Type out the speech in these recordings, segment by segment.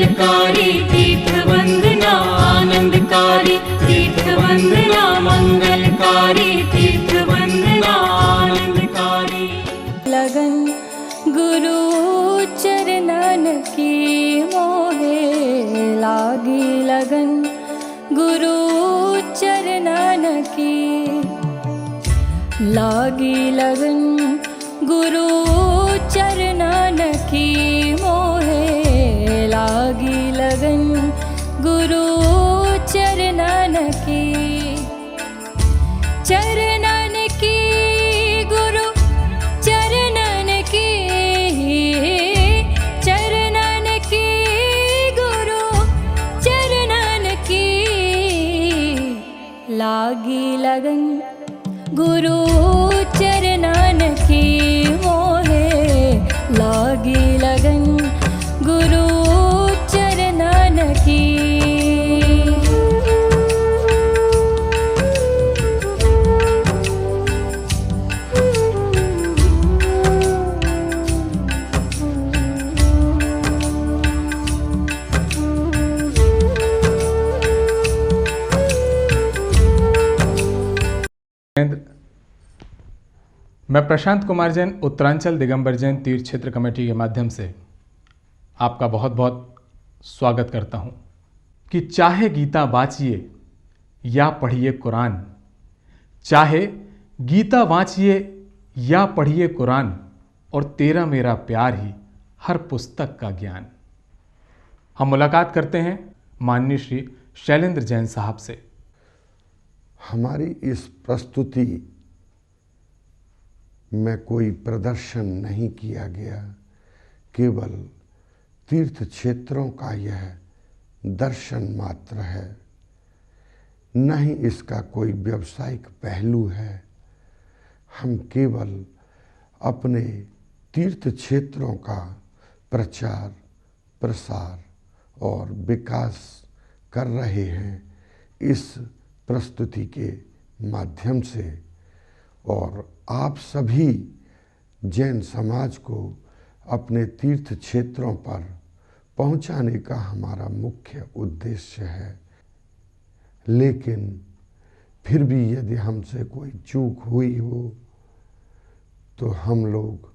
मंगलकारी तीर्थ वंदना आनंदकारी तीर्थ वंदना मंगलकारी तीर्थ वंदना आनंदकारी। लगन गुरु चरणन की मोहे लागी लगन गुरु चरणन की लागी लगन गुरु चरणन की मोहे लागी लगन गुरु चरणन की चरणन की गुरु चरणन की चरणन की गुरु चरणन की लागी लगन गुरु चरणन की मोहे लागी लगन गुरु चरणन की। मैं प्रशांत कुमार जैन उत्तरांचल दिगंबर जैन तीर्थ क्षेत्र कमेटी के माध्यम से आपका बहुत बहुत स्वागत करता हूं कि चाहे गीता वाचिए या पढ़िए कुरान, चाहे गीता वाचिए या पढ़िए कुरान, और तेरा मेरा प्यार ही हर पुस्तक का ज्ञान। हम मुलाकात करते हैं माननीय श्री शैलेंद्र जैन साहब से। हमारी इस प्रस्तुति में कोई प्रदर्शन नहीं किया गया, केवल तीर्थ क्षेत्रों का यह दर्शन मात्र है, न ही इसका कोई व्यावसायिक पहलू है। हम केवल अपने तीर्थ क्षेत्रों का प्रचार प्रसार और विकास कर रहे हैं इस प्रस्तुति के माध्यम से, और आप सभी जैन समाज को अपने तीर्थ क्षेत्रों पर पहुंचाने का हमारा मुख्य उद्देश्य है। लेकिन फिर भी यदि हमसे कोई चूक हुई हो तो हम लोग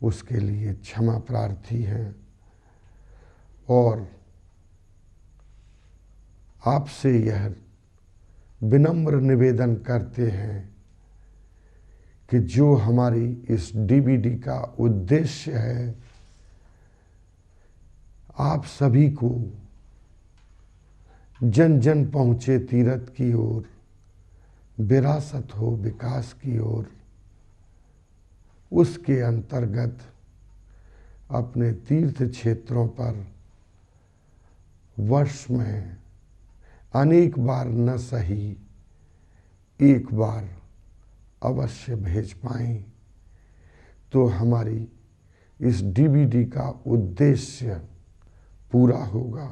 उसके लिए क्षमा प्रार्थी हैं, और आपसे यह विनम्र निवेदन करते हैं कि जो हमारी इस डीवीडी का उद्देश्य है, आप सभी को जन जन पहुँचे तीर्थ की ओर, विरासत हो विकास की ओर, उसके अंतर्गत अपने तीर्थ क्षेत्रों पर वर्ष में अनेक बार न सही एक बार अवश्य भेज पाएं, तो हमारी इस डीवीडी का उद्देश्य पूरा होगा।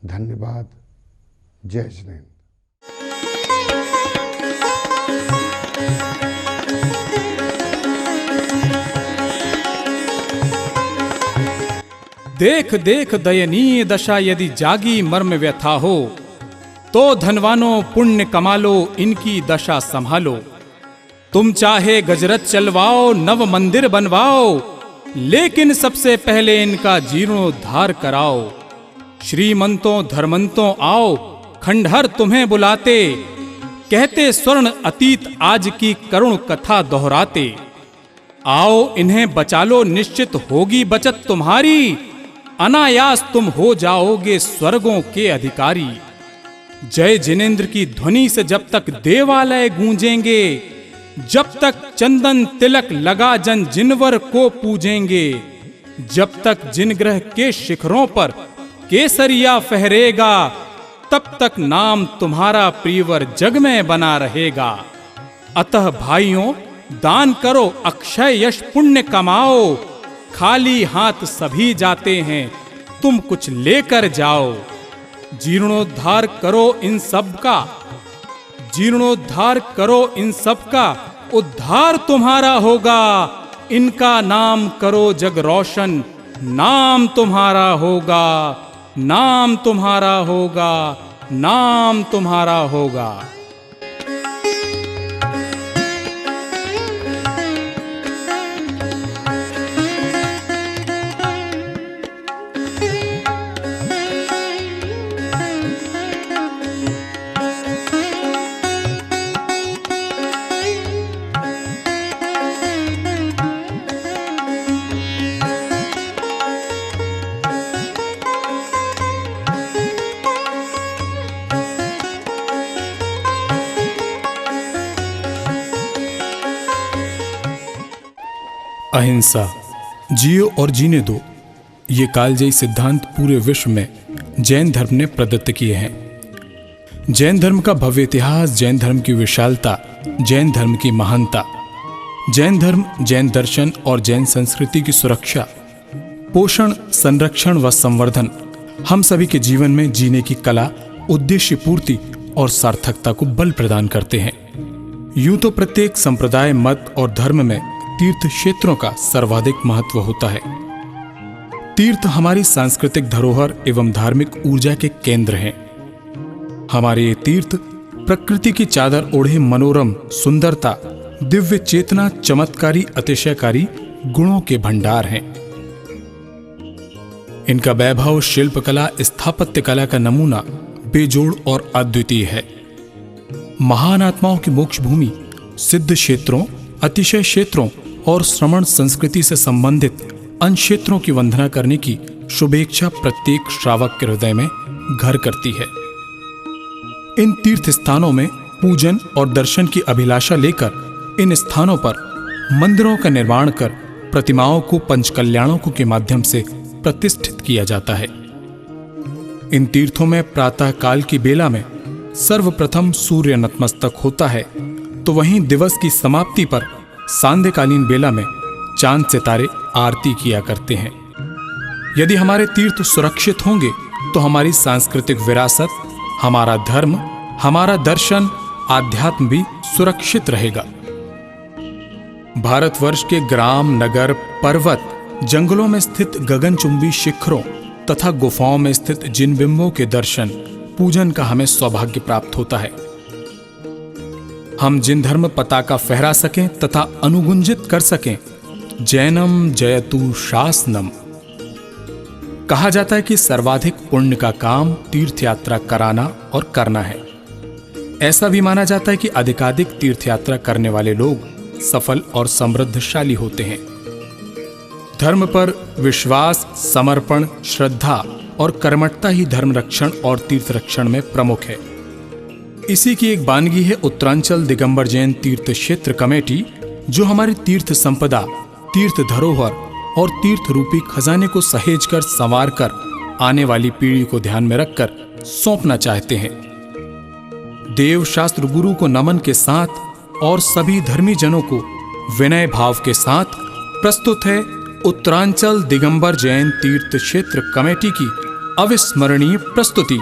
धन्यवाद। जय जिनेंद्र। देख देख दयनीय दशा यदि जागी मर्म व्यथा हो, तो धनवानों पुण्य कमालो इनकी दशा संभालो। तुम चाहे गजरथ चलवाओ नव मंदिर बनवाओ, लेकिन सबसे पहले इनका जीर्णोद्धार कराओ। श्रीमंतों धर्मंतों आओ, खंडहर तुम्हें बुलाते, कहते स्वर्ण अतीत आज की करुण कथा दोहराते। आओ इन्हें बचा लो, निश्चित होगी बचत तुम्हारी, अनायास तुम हो जाओगे स्वर्गों के अधिकारी। जय जिनेंद्र की ध्वनि से जब तक देवालय गूंजेंगे, जब तक चंदन तिलक लगा जन जिनवर को पूजेंगे, जब तक जिनग्रह के शिखरों पर केसरिया फहरेगा, तब तक नाम तुम्हारा प्रियवर जग में बना रहेगा। अतः भाइयों दान करो, अक्षय यश पुण्य कमाओ। खाली हाथ सभी जाते हैं, तुम कुछ लेकर जाओ। जीर्णोद्धार करो इन सब का, जीर्णोद्धार करो इन सब का, उद्धार तुम्हारा होगा। इनका नाम करो जग रोशन, नाम तुम्हारा होगा, नाम तुम्हारा होगा, नाम तुम्हारा होगा। अहिंसा, जियो और जीने दो, ये कालजयी सिद्धांत पूरे विश्व में जैन धर्म ने प्रदत्त किए हैं। जैन धर्म का भव्य इतिहास, जैन धर्म की विशालता, जैन धर्म की महानता, जैन धर्म, जैन दर्शन और जैन संस्कृति की सुरक्षा, पोषण, संरक्षण व संवर्धन हम सभी के जीवन में जीने की कला, उद्देश्य पूर्ति और सार्थकता को बल प्रदान करते हैं। यूं तो प्रत्येक संप्रदाय, मत और धर्म में तीर्थ क्षेत्रों का सर्वाधिक महत्व होता है। तीर्थ हमारी सांस्कृतिक धरोहर एवं धार्मिक ऊर्जा के केंद्र हैं। हमारे ये तीर्थ प्रकृति की चादर ओढ़े मनोरम सुंदरता, दिव्य चेतना, चमत्कारी, अतिशयकारी गुणों के भंडार हैं। इनका वैभव, शिल्पकला, स्थापत्य कला का नमूना बेजोड़ और अद्वितीय है। महान आत्माओं की मोक्ष भूमि, सिद्ध क्षेत्रों, अतिशय क्षेत्रों और श्रमण संस्कृति से संबंधित अन्य क्षेत्रों की वंदना करने की शुभेच्छा प्रत्येक श्रावक के हृदय में घर करती है। इन तीर्थ स्थानों में पूजन और दर्शन की अभिलाषा लेकर इन स्थानों पर मंदिरों का निर्माण कर प्रतिमाओं को पंचकल्याणों के माध्यम से प्रतिष्ठित किया जाता है। इन तीर्थों में प्रातः काल की बेला में सर्वप्रथम सूर्य नतमस्तक होता है, तो वहीं दिवस की समाप्ति पर सांध्यकालीन बेला में चांद सितारे आरती किया करते हैं। यदि हमारे तीर्थ सुरक्षित होंगे तो हमारी सांस्कृतिक विरासत, हमारा धर्म, हमारा दर्शन, आध्यात्म भी सुरक्षित रहेगा। भारतवर्ष के ग्राम, नगर, पर्वत, जंगलों में स्थित गगनचुंबी शिखरों तथा गुफाओं में स्थित जिन बिंबों के दर्शन, पूजन का हमें सौभाग्य प्राप्त होता है। हम जिन धर्म पताका फहरा सकें तथा अनुगुंजित कर सकें, जैनम जयतु शासनम। कहा जाता है कि सर्वाधिक पुण्य का काम तीर्थ यात्रा कराना और करना है। ऐसा भी माना जाता है कि अधिकाधिक तीर्थ यात्रा करने वाले लोग सफल और समृद्धशाली होते हैं। धर्म पर विश्वास, समर्पण, श्रद्धा और कर्मठता ही धर्म रक्षण और तीर्थ रक्षण में प्रमुख है। इसी की एक वानगी है उत्तरांचल दिगंबर जैन तीर्थ क्षेत्र कमेटी, जो हमारी तीर्थ संपदा, तीर्थ धरोहर और तीर्थ रूपी खजाने को सहेज कर, संवार कर आने वाली पीढ़ी को ध्यान में रखकर सौंपना चाहते हैं। देव शास्त्र गुरु को नमन के साथ और सभी धर्मी जनों को विनय भाव के साथ प्रस्तुत है उत्तरांचल दिगंबर जैन तीर्थ क्षेत्र कमेटी की अविस्मरणीय प्रस्तुति,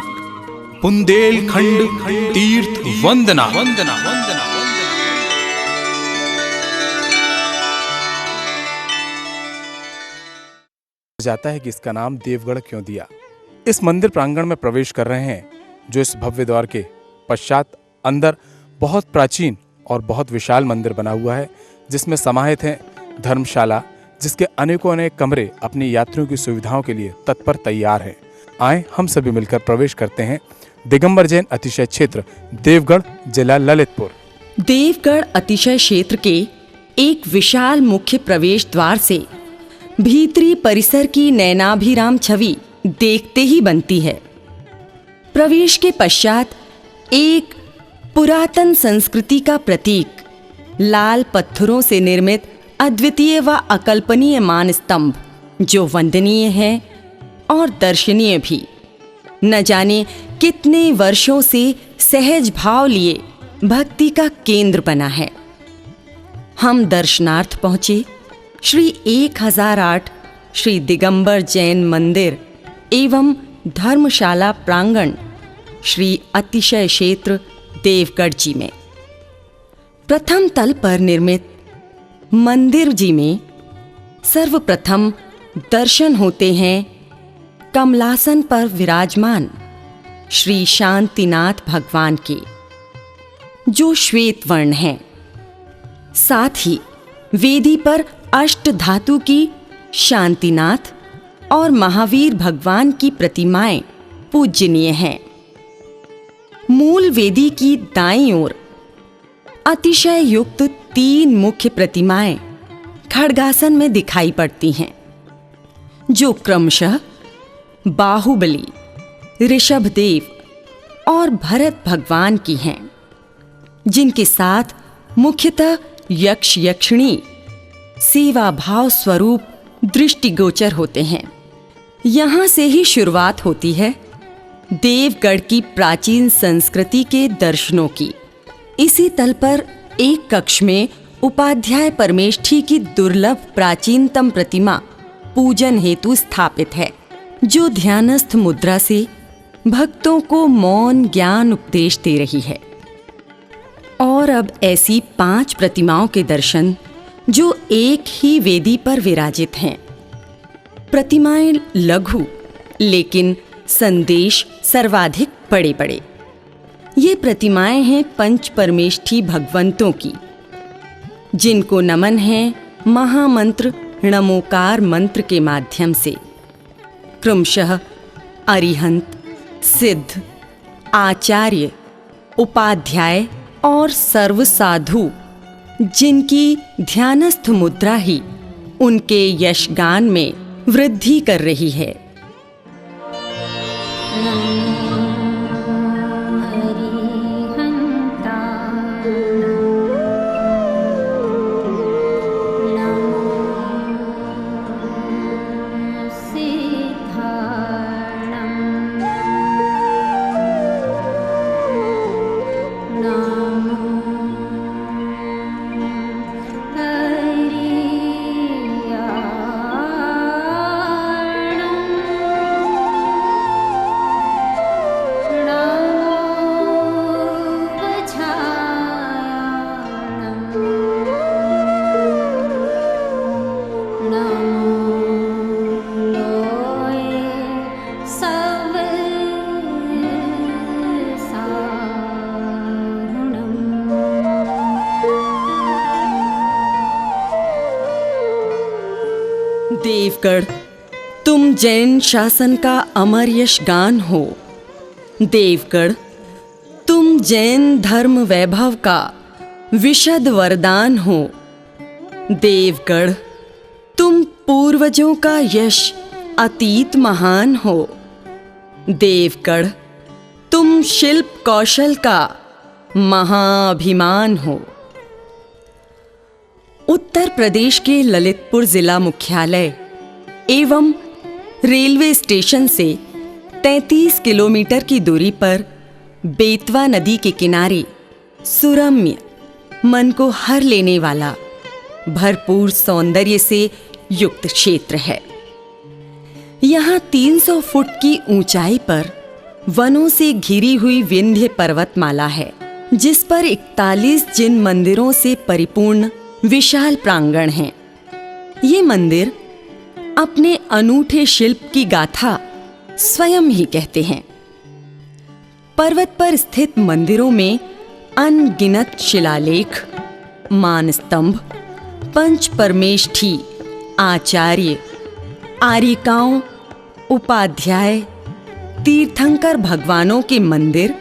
बुंदेलखंड तीर्थ वंदना। जाता है कि इसका नाम देवगढ़ क्यों दिया। इस मंदिर प्रांगण में प्रवेश कर रहे हैं, जो इस भव्य द्वार के पश्चात अंदर बहुत प्राचीन और बहुत विशाल मंदिर बना हुआ है, जिसमें समाहित है धर्मशाला, जिसके अनेकों अनेक कमरे अपनी यात्रियों की सुविधाओं के लिए तत्पर तैयार हैं। आए हम सभी मिलकर प्रवेश करते हैं दिगंबर जैन अतिशय क्षेत्र, देवगढ़, जिला ललितपुर। देवगढ़ अतिशय क्षेत्र के एक विशाल मुख्य प्रवेश द्वार से भीतरी परिसर की नयनाभिराम छवि देखते ही बनती है। प्रवेश के पश्चात एक पुरातन संस्कृति का प्रतीक, लाल पत्थरों से निर्मित अद्वितीय व अकल्पनीय मान स्तंभ, जो वंदनीय है और दर्शनीय भी, न जाने कितने वर्षों से सहज भाव लिए भक्ति का केंद्र बना है। हम दर्शनार्थ पहुंचे श्री 1008 श्री दिगंबर जैन मंदिर एवं धर्मशाला प्रांगण श्री अतिशय क्षेत्र देवगढ़ जी में। प्रथम तल पर निर्मित मंदिर जी में सर्वप्रथम दर्शन होते हैं कमलासन पर विराजमान श्री शांतिनाथ भगवान के, जो श्वेत वर्ण हैं। साथ ही वेदी पर अष्ट धातु की शांतिनाथ और महावीर भगवान की प्रतिमाएं पूजनीय हैं। मूल वेदी की दाईं ओर अतिशय युक्त 3 मुख्य प्रतिमाएं खड्गासन में दिखाई पड़ती हैं, जो क्रमशः बाहुबली, ऋषभदेव और भरत भगवान की हैं, जिनके साथ मुख्यतः यक्ष यक्षिणी सेवा भाव स्वरूप दृष्टिगोचर होते हैं। यहाँ से ही शुरुआत होती है देवगढ़ की प्राचीन संस्कृति के दर्शनों की। इसी तल पर एक कक्ष में उपाध्याय परमेष्ठी की दुर्लभ प्राचीनतम प्रतिमा पूजन हेतु स्थापित है, जो ध्यानस्थ मुद्रा से भक्तों को मौन ज्ञान उपदेश दे रही है। और अब ऐसी 5 प्रतिमाओं के दर्शन जो एक ही वेदी पर विराजित हैं। प्रतिमाएं लघु लेकिन संदेश सर्वाधिक बड़े बड़े। ये प्रतिमाएं हैं पंच परमेष्ठी भगवंतों की, जिनको नमन है महामंत्र नमोकार मंत्र के माध्यम से। क्रमशः अरिहंत, सिद्ध, आचार्य, उपाध्याय और सर्वसाधु, जिनकी ध्यानस्थ मुद्रा ही उनके यशगान में वृद्धि कर रही है। देवगढ़, तुम जैन शासन का अमर यशगान हो। देवगढ़, तुम जैन धर्म वैभव का विशद वरदान हो। देवगढ़, तुम पूर्वजों का यश अतीत महान हो। देवगढ़, तुम शिल्प कौशल का महाअभिमान हो। उत्तर प्रदेश के ललितपुर जिला मुख्यालय एवं रेलवे स्टेशन से 33 किलोमीटर की दूरी पर बेतवा नदी के किनारे सुरम्य, मन को हर लेने वाला, भरपूर सौंदर्य से युक्त क्षेत्र है। यहाँ 300 फुट की ऊंचाई पर वनों से घिरी हुई विंध्य पर्वतमाला है, जिस पर 41 जिन मंदिरों से परिपूर्ण विशाल प्रांगण है। ये मंदिर अपने अनूठे शिल्प की गाथा स्वयं ही कहते हैं। पर्वत पर स्थित मंदिरों में अनगिनत शिलालेख, मानस्तंभ, पंच परमेष्ठी, आचार्य, आर्यिकाओं, उपाध्याय, तीर्थंकर भगवानों के मंदिर,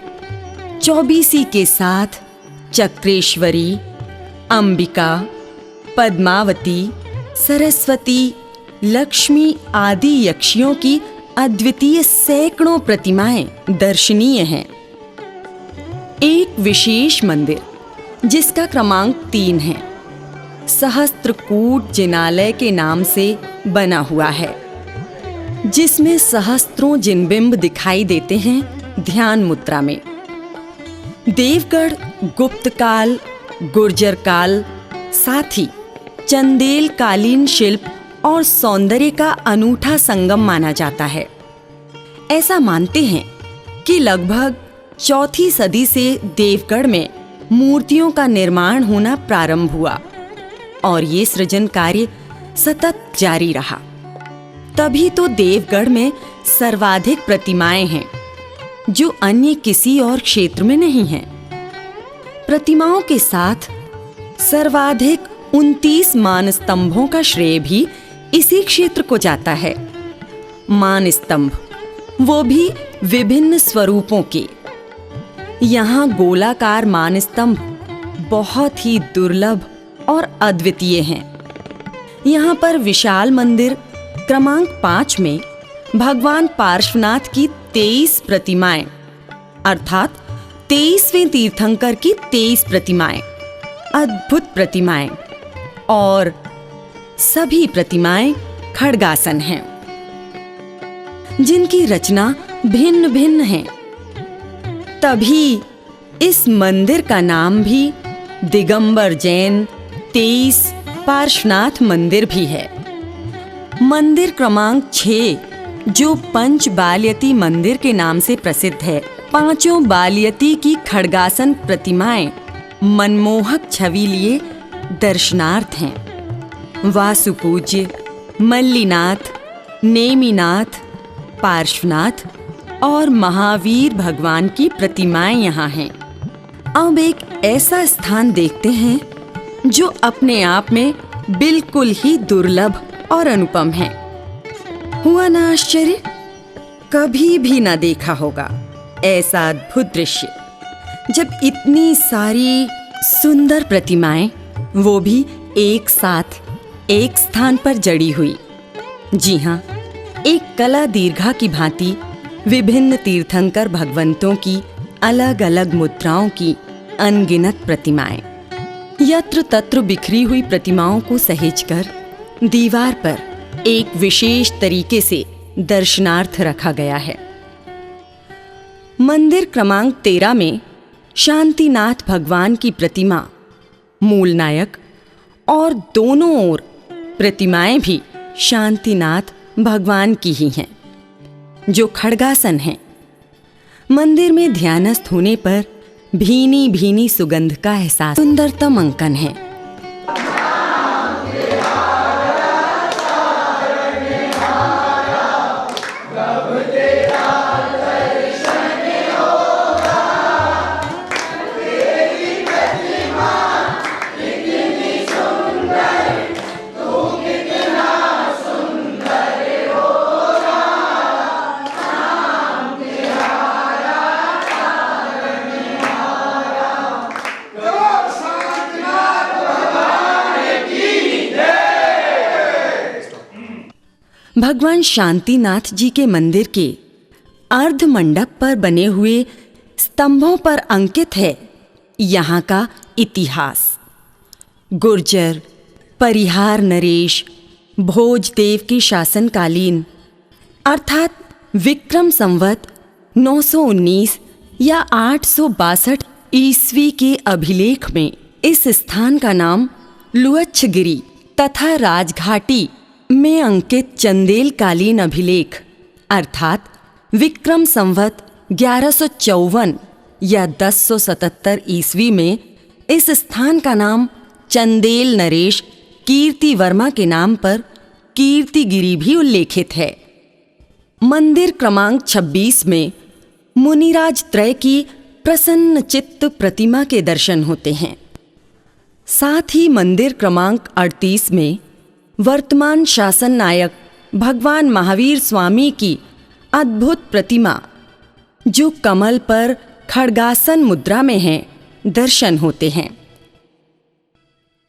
चौबीसी के साथ चक्रेश्वरी, अंबिका, पद्मावती, सरस्वती, लक्ष्मी आदि यक्षियों की अद्वितीय सैकड़ों प्रतिमाएं दर्शनीय हैं। एक विशेष मंदिर जिसका क्रमांक 3 है, सहस्त्रकूट जिनालय के नाम से बना हुआ है, जिसमें सहस्त्रों जिनबिंब दिखाई देते हैं ध्यान मुद्रा में। देवगढ़ गुप्त काल, गुर्जर काल, साथ ही चंदेल कालीन शिल्प और सौंदर्य का अनूठा संगम माना जाता है। ऐसा मानते हैं कि लगभग 4वीं सदी से देवगढ़ में मूर्तियों का निर्माण होना प्रारंभ हुआ और ये सृजन कार्य सतत जारी रहा। तभी तो देवगढ़ में सर्वाधिक प्रतिमाएं हैं, जो अन्य किसी और क्षेत्र में नहीं हैं। प्रतिमाओं के साथ सर्वाधिक 29 मान स्तंभों का श्रेय भी इसी क्षेत्र को जाता है। मान स्तंभ, वो भी विभिन्न स्वरूपों के। यहाँ गोलाकार मान स्तंभ बहुत ही दुर्लभ और अद्वितीय हैं। यहाँ पर विशाल मंदिर क्रमांक 5 में भगवान पार्श्वनाथ की 23 प्रतिमाएं, अर्थात 23वें तीर्थंकर की 23 प्रतिमाएं, अद्भुत प्रतिमाएं, और सभी प्रतिमाएं खड्गासन हैं, जिनकी रचना भिन्न भिन्न है। तभी इस मंदिर का नाम भी दिगंबर जैन 23 पार्श्वनाथ मंदिर भी है। मंदिर क्रमांक 6, जो पंच बालयती मंदिर के नाम से प्रसिद्ध है, पांचों बालयती की खड्गासन प्रतिमाएं मनमोहक छवि लिए दर्शनार्थ हैं। वासुपूज्य, मल्लीनाथ, नेमिनाथ, पार्श्वनाथ और महावीर भगवान की प्रतिमाएं यहाँ हैं। अब एक ऐसा स्थान देखते हैं जो अपने आप में बिल्कुल ही दुर्लभ और अनुपम है। हुआ ना आश्चर्य? कभी भी ना देखा होगा ऐसा अद्भुत दृश्य, जब इतनी सारी सुंदर प्रतिमाएं, वो भी एक साथ एक स्थान पर जड़ी हुई। जी हाँ, एक कला दीर्घा की भांति विभिन्न तीर्थंकर भगवंतों की अलग अलग मुद्राओं की अनगिनत प्रतिमाएं। यत्र तत्र बिखरी हुई प्रतिमाओं को सहेजकर दीवार पर एक विशेष तरीके से दर्शनार्थ रखा गया है। मंदिर क्रमांक 13 में शांतिनाथ भगवान की प्रतिमा मूल नायक और दोनों ओर प्रतिमाएं भी शांतिनाथ भगवान की ही हैं, जो खड्गासन हैं। मंदिर में ध्यानस्थ होने पर भीनी भीनी सुगंध का एहसास। सुंदरतम अंकन है। भगवान शांतिनाथ जी के मंदिर के अर्ध मंडप पर बने हुए स्तंभों पर अंकित है यहाँ का इतिहास। गुर्जर, परिहार नरेश, भोजदेव के शासनकालीन अर्थात विक्रम संवत 919 या 862 ईस्वी के अभिलेख में इस स्थान का नाम लुअच्छगिरी तथा राजघाटी में अंकित चंदेल कालीन अभिलेख अर्थात विक्रम संवत 1154 या 1077 ईस्वी में इस स्थान का नाम चंदेल नरेश कीर्ति वर्मा के नाम पर कीर्तिगिरी भी उल्लेखित है। मंदिर क्रमांक 26 में मुनिराज त्रय की प्रसन्न चित्त प्रतिमा के दर्शन होते हैं। साथ ही मंदिर क्रमांक 38 में वर्तमान शासन नायक भगवान महावीर स्वामी की अद्भुत प्रतिमा, जो कमल पर खड्गासन मुद्रा में है, दर्शन होते हैं।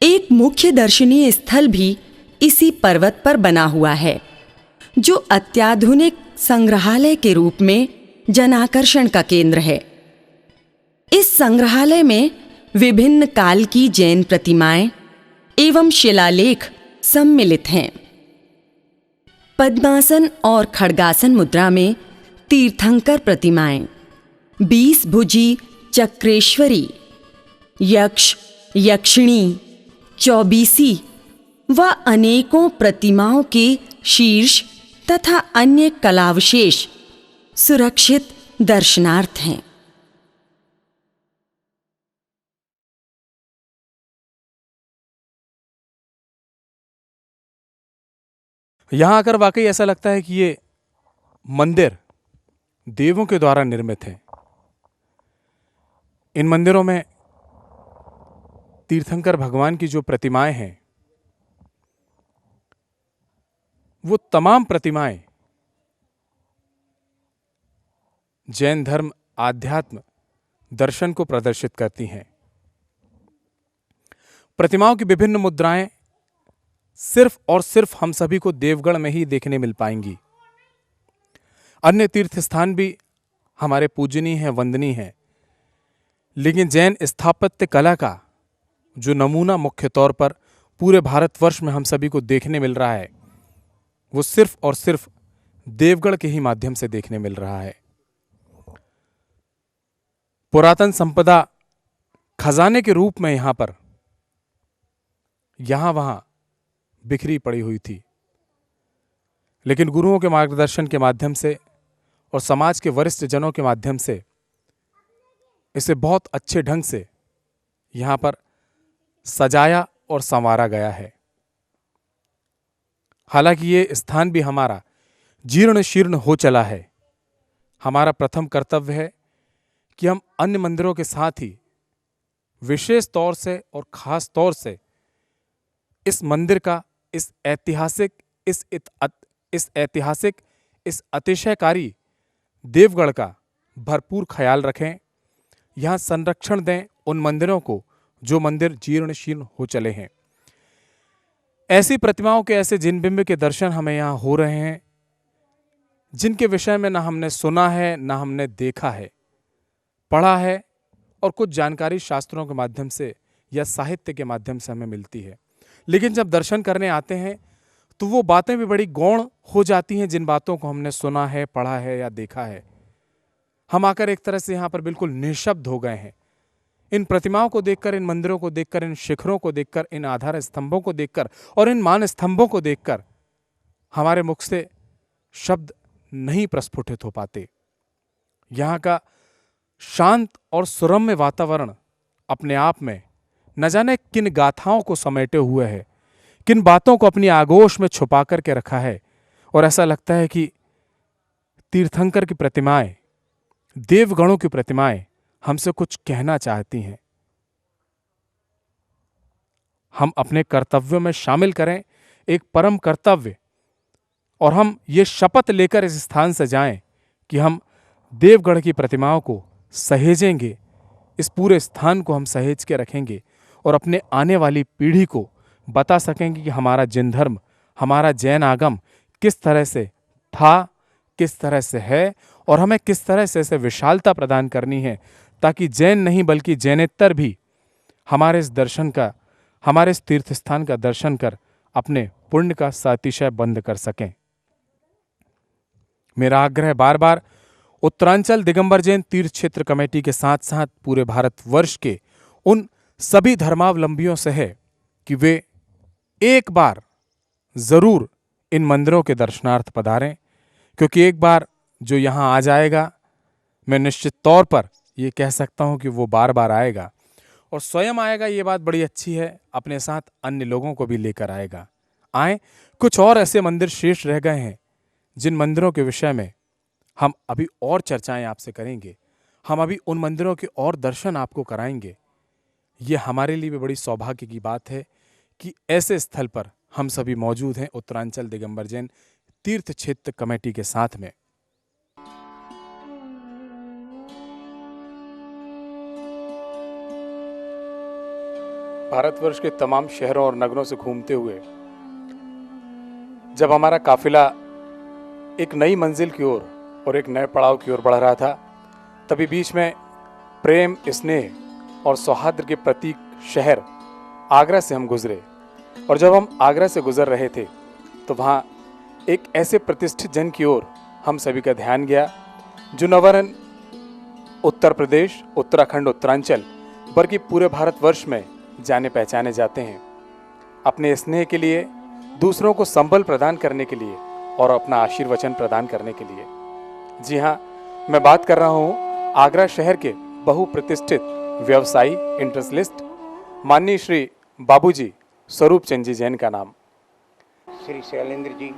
एक मुख्य दर्शनीय स्थल भी इसी पर्वत पर बना हुआ है, जो अत्याधुनिक संग्रहालय के रूप में जनाकर्षण का केंद्र है। इस संग्रहालय में विभिन्न काल की जैन प्रतिमाएं एवं शिलालेख सम्मिलित हैं। पद्मासन और खड्गासन मुद्रा में तीर्थंकर प्रतिमाएं, 20 भुजी चक्रेश्वरी, यक्ष, यक्षिणी, चौबीसी व अनेकों प्रतिमाओं के शीर्ष तथा अन्य कलाविशेष सुरक्षित दर्शनार्थ हैं। यहाँ आकर वाकई ऐसा लगता है कि ये मंदिर देवों के द्वारा निर्मित है। इन मंदिरों में तीर्थंकर भगवान की जो प्रतिमाएं हैं, वो तमाम प्रतिमाएं जैन धर्म, आध्यात्म, दर्शन को प्रदर्शित करती हैं। प्रतिमाओं की विभिन्न मुद्राएं सिर्फ और सिर्फ हम सभी को देवगढ़ में ही देखने मिल पाएंगी। अन्य तीर्थ स्थान भी हमारे पूजनीय हैं, वंदनीय हैं, लेकिन जैन स्थापत्य कला का जो नमूना मुख्य तौर पर पूरे भारतवर्ष में हम सभी को देखने मिल रहा है, वो सिर्फ और सिर्फ देवगढ़ के ही माध्यम से देखने मिल रहा है। पुरातन संपदा खजाने के रूप में यहां पर यहां वहां बिखरी पड़ी हुई थी, लेकिन गुरुओं के मार्गदर्शन के माध्यम से और समाज के वरिष्ठ जनों के माध्यम से इसे बहुत अच्छे ढंग से यहां पर सजाया और संवारा गया है। हालांकि ये स्थान भी हमारा जीर्ण शीर्ण हो चला है। हमारा प्रथम कर्तव्य है कि हम अन्य मंदिरों के साथ ही विशेष तौर से और खास तौर से इस मंदिर का, इस ऐतिहासिक, इस अतिशयकारी देवगढ़ का भरपूर ख्याल रखें। यहाँ संरक्षण दें उन मंदिरों को जो मंदिर जीर्ण शीर्ण हो चले हैं। ऐसी प्रतिमाओं के, ऐसे जिनबिंब के दर्शन हमें यहाँ हो रहे हैं जिनके विषय में ना हमने सुना है, ना हमने देखा है, पढ़ा है, और कुछ जानकारी शास्त्रों के माध्यम से या साहित्य के माध्यम से हमें मिलती है। लेकिन जब दर्शन करने आते हैं तो वो बातें भी बड़ी गौण हो जाती हैं जिन बातों को हमने सुना है, पढ़ा है या देखा है। हम आकर एक तरह से यहाँ पर बिल्कुल निःशब्द हो गए हैं। इन प्रतिमाओं को देखकर, इन मंदिरों को देखकर, इन शिखरों को देखकर, इन आधार स्तंभों को देखकर और इन मान स्तंभों को देखकर हमारे मुख से शब्द नहीं प्रस्फुटित हो पाते। यहाँ का शांत और सुरम्य वातावरण अपने आप में न जाने किन गाथाओं को समेटे हुए है, किन बातों को अपनी आगोश में छुपा करके रखा है, और ऐसा लगता है कि तीर्थंकर की प्रतिमाएं, देवगणों की प्रतिमाएं हमसे कुछ कहना चाहती हैं। हम अपने कर्तव्यों में शामिल करें एक परम कर्तव्य, और हम ये शपथ लेकर इस स्थान से जाएं कि हम देवगढ़ की प्रतिमाओं को सहेजेंगे, इस पूरे स्थान को हम सहेज के रखेंगे और अपने आने वाली पीढ़ी को बता सकेंगे कि हमारा जैन धर्म, हमारा जैन आगम किस तरह से था, किस तरह से है, और हमें किस तरह से इसे विशालता प्रदान करनी है, ताकि जैन नहीं बल्कि जैनेतर भी हमारे इस दर्शन का, हमारे इस तीर्थ स्थान का दर्शन कर अपने पुण्य का सातिशय बंद कर सकें। मेरा आग्रह बार बार उत्तरांचल दिगंबर जैन तीर्थ क्षेत्र कमेटी के साथ साथ पूरे भारतवर्ष के उन सभी धर्मावलंबियों से है कि वे एक बार जरूर इन मंदिरों के दर्शनार्थ पधारें, क्योंकि एक बार जो यहाँ आ जाएगा, मैं निश्चित तौर पर ये कह सकता हूँ कि वो बार बार आएगा, और स्वयं आएगा। ये बात बड़ी अच्छी है, अपने साथ अन्य लोगों को भी लेकर आएगा। आए, कुछ और ऐसे मंदिर शेष रह गए हैं जिन मंदिरों के विषय में हम अभी और चर्चाएं आपसे करेंगे। हम अभी उन मंदिरों के और दर्शन आपको कराएंगे। ये हमारे लिए भी बड़ी सौभाग्य की बात है कि ऐसे स्थल पर हम सभी मौजूद हैं उत्तरांचल दिगंबर जैन तीर्थ क्षेत्र कमेटी के साथ में। भारतवर्ष के तमाम शहरों और नगरों से घूमते हुए जब हमारा काफिला एक नई मंजिल की ओर और एक नए पड़ाव की ओर बढ़ रहा था, तभी बीच में प्रेम, स्नेह और सौहार्द के प्रतीक शहर आगरा से हम गुजरे। और जब हम आगरा से गुजर रहे थे तो वहाँ एक ऐसे प्रतिष्ठित जन की ओर हम सभी का ध्यान गया जो न वरन उत्तर प्रदेश, उत्तराखंड, उत्तरांचल बल्कि पूरे भारतवर्ष में जाने पहचाने जाते हैं अपने स्नेह के लिए, दूसरों को संबल प्रदान करने के लिए और अपना आशीर्वचन प्रदान करने के लिए। जी हाँ, मैं बात कर रहा हूँ आगरा शहर के बहुप्रतिष्ठित व्यवसायी, इंडस्ट्रियलिस्ट माननीय श्री बाबूजी स्वरूप चंद जी जैन का नाम। श्री शैलेंद्र जी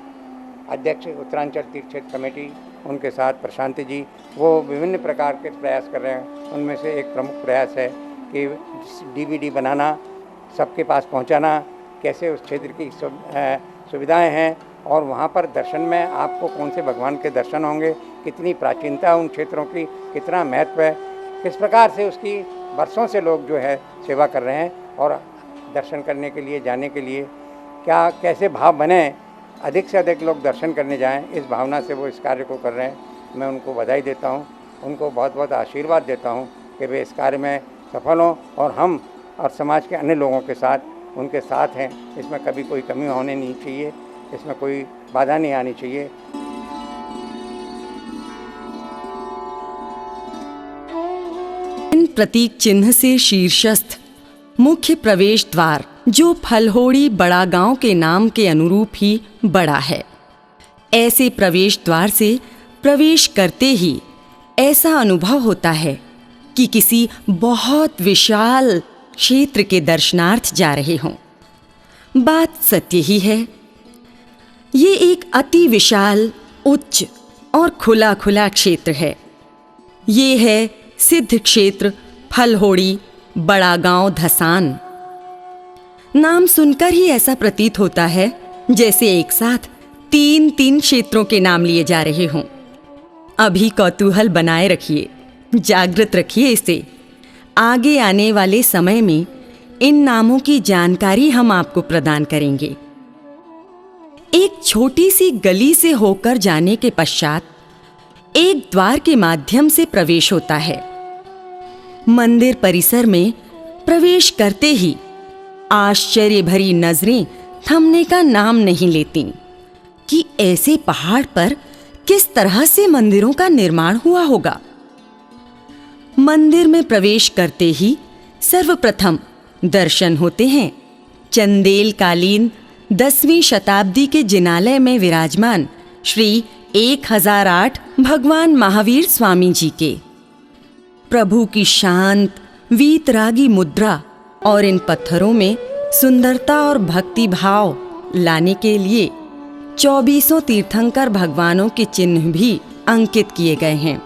अध्यक्ष उत्तरांचल तीर्थ क्षेत्र कमेटी, उनके साथ प्रशांति जी, वो विभिन्न प्रकार के प्रयास कर रहे हैं। उनमें से एक प्रमुख प्रयास है कि DVD बनाना, सबके पास पहुंचाना, कैसे उस क्षेत्र की सुविधाएं हैं और वहाँ पर दर्शन में आपको कौन से भगवान के दर्शन होंगे, कितनी प्राचीनता है उन क्षेत्रों की, कितना महत्व है, किस प्रकार से उसकी वर्षों से लोग जो है सेवा कर रहे हैं और दर्शन करने के लिए, जाने के लिए क्या कैसे भाव बने, अधिक से अधिक लोग दर्शन करने जाएं, इस भावना से वो इस कार्य को कर रहे हैं। मैं उनको बधाई देता हूं, उनको बहुत बहुत आशीर्वाद देता हूं कि वे इस कार्य में सफल हों और हम और समाज के अन्य लोगों के साथ उनके साथ हैं। इसमें कभी कोई कमी होनी नहीं चाहिए, इसमें कोई बाधा नहीं आनी चाहिए। इन प्रतीक चिन्ह से शीर्षस्थ मुख्य प्रवेश द्वार, जो फलहोड़ी बड़ा गांव के नाम के अनुरूप ही बड़ा है, ऐसे प्रवेश द्वार से प्रवेश करते ही ऐसा अनुभव होता है कि किसी बहुत विशाल क्षेत्र के दर्शनार्थ जा रहे हों। बात सत्य ही है। ये एक अति विशाल, उच्च और खुला खुला क्षेत्र है। ये है सिद्ध क्षेत्र फलहोड़ी बड़ा गांव धसान। नाम सुनकर ही ऐसा प्रतीत होता है जैसे एक साथ तीन क्षेत्रों के नाम लिए जा रहे हों। अभी कौतूहल बनाए रखिए, जागृत रखिए इसे। आगे आने वाले समय में इन नामों की जानकारी हम आपको प्रदान करेंगे। एक छोटी सी गली से होकर जाने के पश्चात एक द्वार के माध्यम से प्रवेश होता है। मंदिर परिसर में प्रवेश करते ही आश्चर्य भरी नजरें थमने का नाम नहीं लेती कि ऐसे पहाड़ पर किस तरह से मंदिरों का निर्माण हुआ होगा। मंदिर में प्रवेश करते ही सर्वप्रथम दर्शन होते हैं चंदेल कालीन 10वीं शताब्दी के जिनालय में विराजमान श्री 1008 भगवान महावीर स्वामी जी के। प्रभु की शांत वीतरागी मुद्रा और इन पत्थरों में सुंदरता और भक्ति भाव लाने के लिए 24 तीर्थंकर भगवानों के चिन्ह भी अंकित किए गए हैं।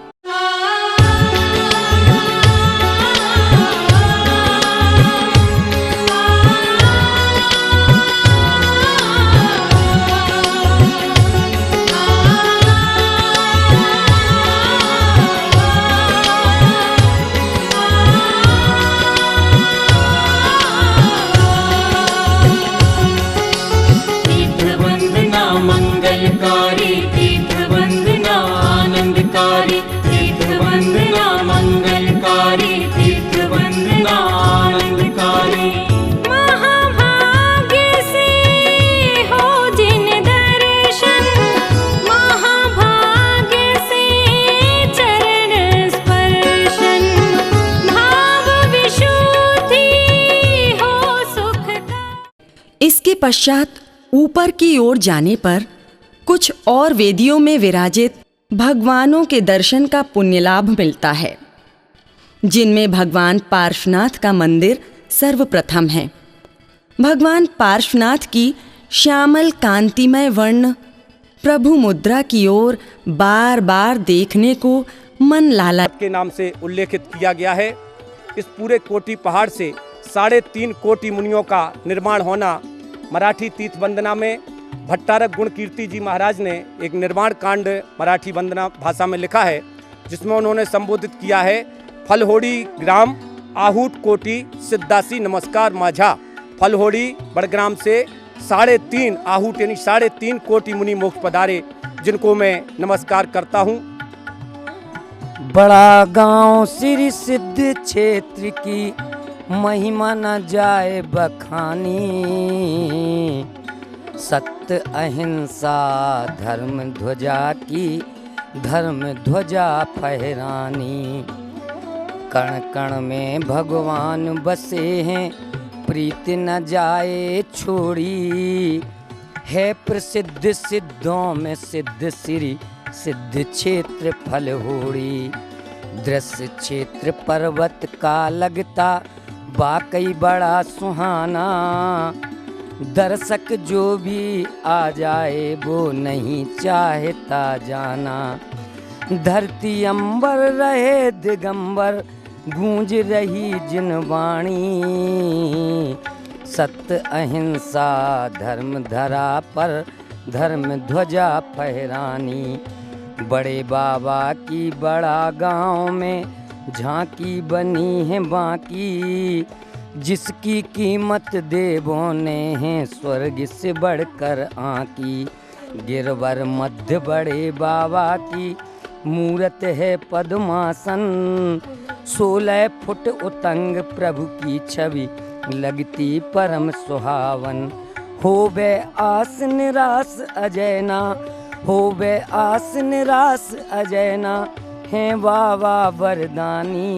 मंगलकारी तीर्थ वंदना आनंदकारी तीर्थ वंदना मंगलकारी तीर्थ वंदना आनंदकारी। महाभाग्य से हो जिन दर्शन, महाभाग्य से चरण स्पर्शन, भाव विशुद्धि हो सुख का। इसके पश्चात ऊपर की ओर जाने पर कुछ और वेदियों में विराजित भगवानों के दर्शन का पुण्य लाभ मिलता है, जिनमें भगवान पार्श्वनाथ का मंदिर सर्वप्रथम है। भगवान पार्श्वनाथ की श्यामल कांतिमय वर्ण प्रभु मुद्रा की ओर बार बार देखने को मन लाला के नाम से उल्लेखित किया गया है। इस पूरे कोटि पहाड़ से 3.5 कोटि मुनियों का निर्माण होना मराठी तीर्थ वंदना में भट्टारक गुणकीर्ति जी महाराज ने एक निर्माण कांड मराठी वंदना भाषा में लिखा है, जिसमें उन्होंने संबोधित किया है फलहोड़ी ग्राम आहूट कोटि सिद्धासी नमस्कार माझा। फलहोड़ी बड़ग्राम से 3.5 आहूट यानी 3.5 कोटि मुनि मोक्ष पधारे, जिनको मैं नमस्कार करता हूँ। बड़ा गांव श्री सिद्ध क्षेत्र की महिमा न जाए बखानी, सत्य अहिंसा धर्म ध्वजा की धर्म ध्वजा फहरानी। कण कण में भगवान बसे हैं प्रीति न जाए छोड़ी, है प्रसिद्ध सिद्धों में सिद्ध श्री सिद्ध क्षेत्र फलहोड़ी। दृश्य क्षेत्र पर्वत का लगता वाकई बड़ा सुहाना, दर्शक जो भी आ जाए वो नहीं चाहता जाना। धरती अंबर रहे दिगंबर गूंज रही जिन वाणी, सत्य अहिंसा धर्म धरा पर धर्म ध्वजा फहरानी। बड़े बाबा की बड़ा गांव में झांकी बनी है बाकी, जिसकी कीमत देवों ने है स्वर्ग से बढ़कर आंकी। गिरवर मध्य बड़े बाबा की मूरत है पद्मासन, 16 फुट उतंग प्रभु की छवि लगती परम सुहावन। होवे आस निरास अजैना, होवे आस निरास अजैना, है बाबा वरदानी।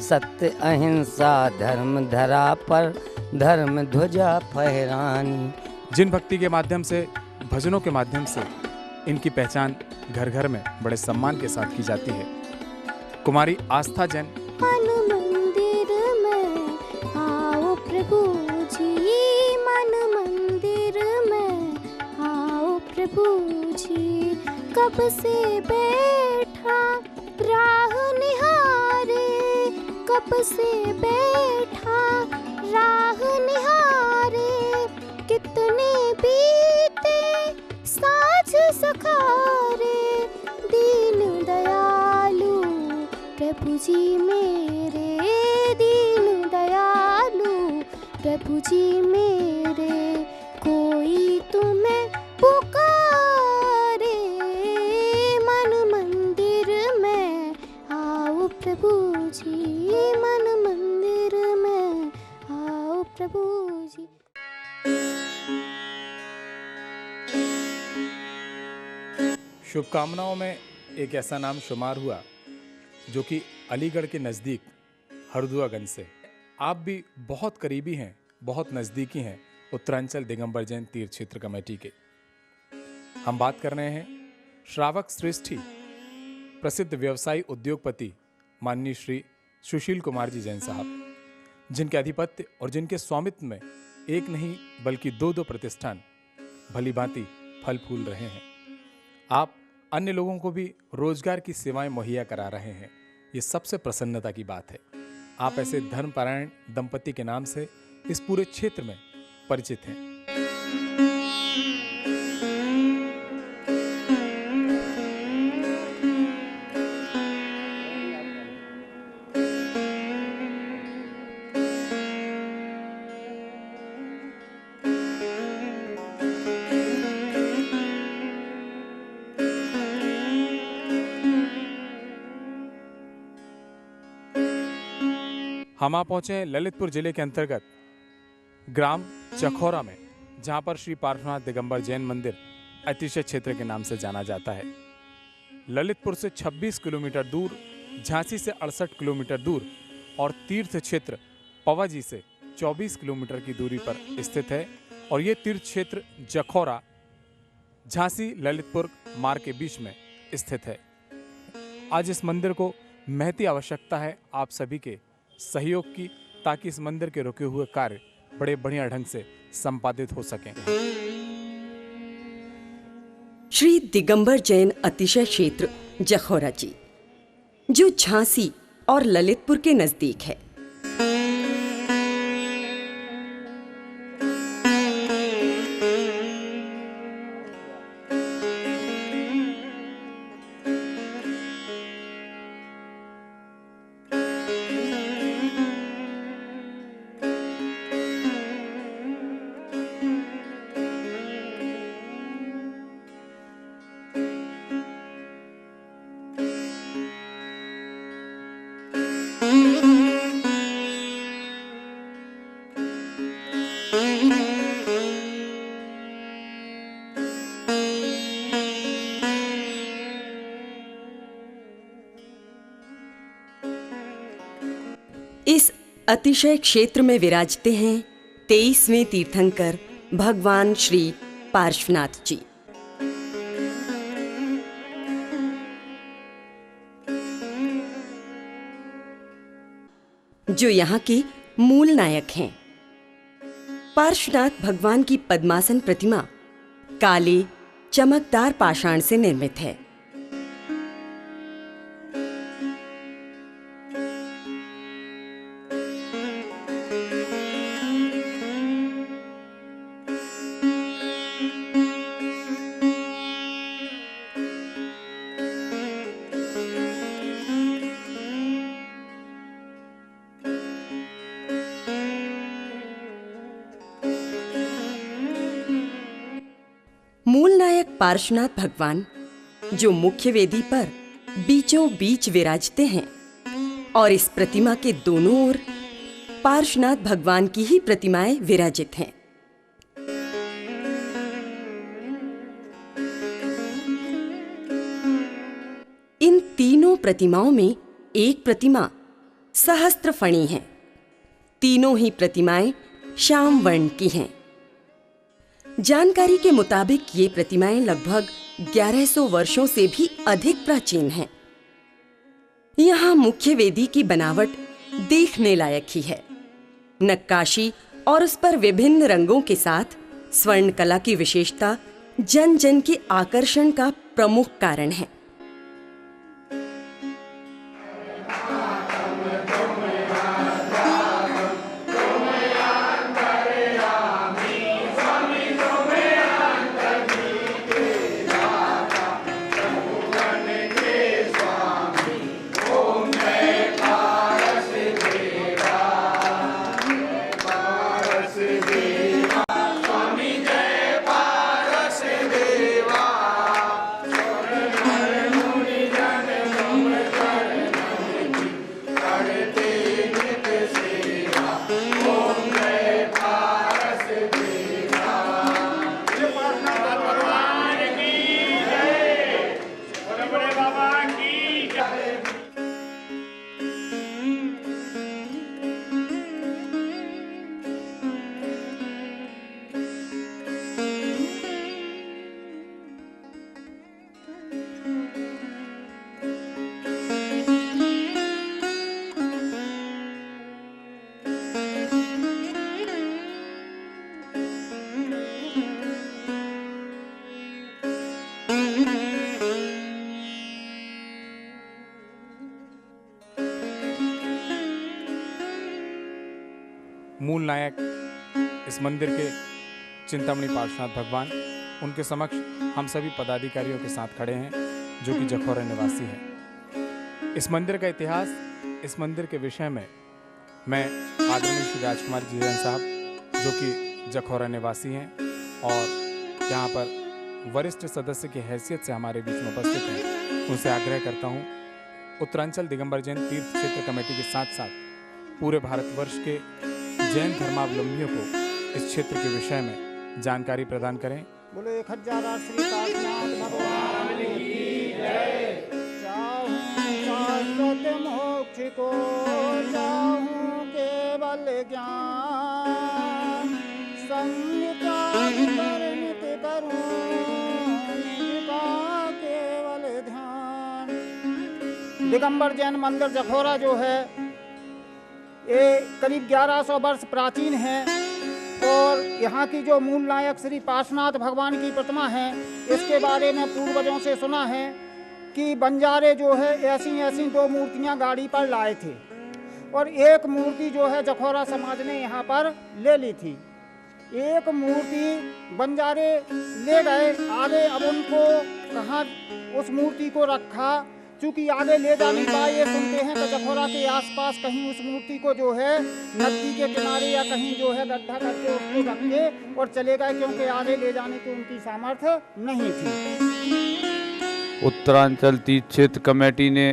सत्य अहिंसा धर्म धरा पर धर्म ध्वजा फहरानी। जिन भक्ति के माध्यम से, भजनों के माध्यम से इनकी पहचान घर घर में बड़े सम्मान के साथ की जाती है। कुमारी आस्था जैन। मन मंदिर में आओ प्रभु जी, मन मंदिर में आओ प्रभु जी। कब से बैठा राह निहारे, कब से बैठा राह निहारे। कितने बीते साझ सखारे, दीन दयालु प्रभु जी मेरे, दीन दयालु प्रभु जी मेरे। कोई तुम्हें पुकारे, मन मंदिर में आओ प्रभु जी, मन मंदिर में आओ प्रभु जी। शुभकामनाओं में एक ऐसा नाम शुमार हुआ जो कि अलीगढ़ के नज़दीक हरदुआगंज से। आप भी बहुत करीबी हैं, बहुत नज़दीकी हैं उत्तरांचल दिगंबर जैन तीर्थ क्षेत्र कमेटी के। हम बात कर रहे हैं श्रावक श्रेष्ठी प्रसिद्ध व्यवसायी उद्योगपति माननीय श्री सुशील कुमार जी जैन साहब, जिनके आधिपत्य और जिनके स्वामित्व में एक नहीं बल्कि दो प्रतिष्ठान भली भांति फल फूल रहे हैं। आप अन्य लोगों को भी रोजगार की सेवाएं मुहैया करा रहे हैं, ये सबसे प्रसन्नता की बात है। आप ऐसे धर्मपरायण दंपति के नाम से इस पूरे क्षेत्र में परिचित हैं। हम आ पहुंचे हैं ललितपुर जिले के अंतर्गत ग्राम चखौरा में, जहां पर श्री पार्श्वनाथ दिगंबर जैन मंदिर अतिशय क्षेत्र के नाम से जाना जाता है। ललितपुर से 26 किलोमीटर दूर, झांसी से 68 किलोमीटर दूर और तीर्थ क्षेत्र पवाजी से 24 किलोमीटर की दूरी पर स्थित है। और ये तीर्थ क्षेत्र जखौरा झांसी ललितपुर मार्ग के बीच में स्थित है। आज इस मंदिर को महती आवश्यकता है आप सभी के सहयोग की, ताकि इस मंदिर के रुके हुए कार्य बड़े बढ़िया ढंग से संपादित हो सकें। श्री दिगंबर जैन अतिशय क्षेत्र जखौरा जी, जो झांसी और ललितपुर के नजदीक है। इस अतिशय क्षेत्र में विराजते हैं 23वें तीर्थंकर भगवान श्री पार्श्वनाथ जी। जो यहाँ के मूल नायक हैं। पार्श्वनाथ भगवान की पद्मासन प्रतिमा काले चमकदार पाषाण से निर्मित है। मूल नायक पार्श्वनाथ भगवान जो मुख्य वेदी पर बीचों बीच विराजते हैं और इस प्रतिमा के दोनों ओर पार्श्वनाथ भगवान की ही प्रतिमाएं विराजित हैं। इन तीनों प्रतिमाओं में एक प्रतिमा सहस्त्रफणी है। तीनों ही प्रतिमाएं श्याम वर्ण की हैं। जानकारी के मुताबिक ये प्रतिमाएं लगभग 1100 वर्षों से भी अधिक प्राचीन हैं। यहाँ मुख्य वेदी की बनावट देखने लायक ही है। नक्काशी और उस पर विभिन्न रंगों के साथ स्वर्ण कला की विशेषता जन जन के आकर्षण का प्रमुख कारण है। मूल नायक इस मंदिर के चिंतामणि पार्श्वनाथ भगवान, उनके समक्ष हम सभी पदाधिकारियों के साथ खड़े हैं जो कि जखौरा निवासी हैं। इस मंदिर का इतिहास, इस मंदिर के विषय में मैं आदरणीय श्री राजकुमार जी जैन साहब जो कि जखौरा निवासी हैं और यहाँ पर वरिष्ठ सदस्य की हैसियत से हमारे बीच में उपस्थित हैं, उनसे आग्रह करता हूँ उत्तरांचल दिगंबर जैन तीर्थ क्षेत्र कमेटी के साथ साथ पूरे भारतवर्ष के जैन धर्मावलंबियों को इस क्षेत्र के विषय में जानकारी प्रदान करें। बोलो 1000 श्री पार्श्वनाथ भगवान की जय। चाहूं शाश्वत मोक्ष को, चाहूं केवल ज्ञान, संग त्याग कर नित करूं निज का केवल ध्यान। दिगंबर जैन मंदिर जखौरा जो है ये करीब 1100 वर्ष प्राचीन है और यहाँ की जो मूल नायक श्री पार्श्वनाथ भगवान की प्रतिमा है, इसके बारे में पूर्वजों से सुना है कि बंजारे जो है ऐसी ऐसी 2 मूर्तियाँ गाड़ी पर लाए थे और एक मूर्ति जो है जखौरा समाज ने यहाँ पर ले ली थी। एक मूर्ति बंजारे ले गए, आगे अब उनको कहाँ उस मूर्ति को रखा, चूँकि आगे ले जा नहीं पाए। ये सुनते हैं कि जखौरा के आसपास कहीं उस मूर्ति को जो है नदी के किनारे या कहीं जो है गड्ढा करके उसको रख के और चले गए, क्योंकि आगे ले जाने की उनकी सामर्थ्य नहीं थी। उत्तरांचल तीर्थ क्षेत्र कमेटी ने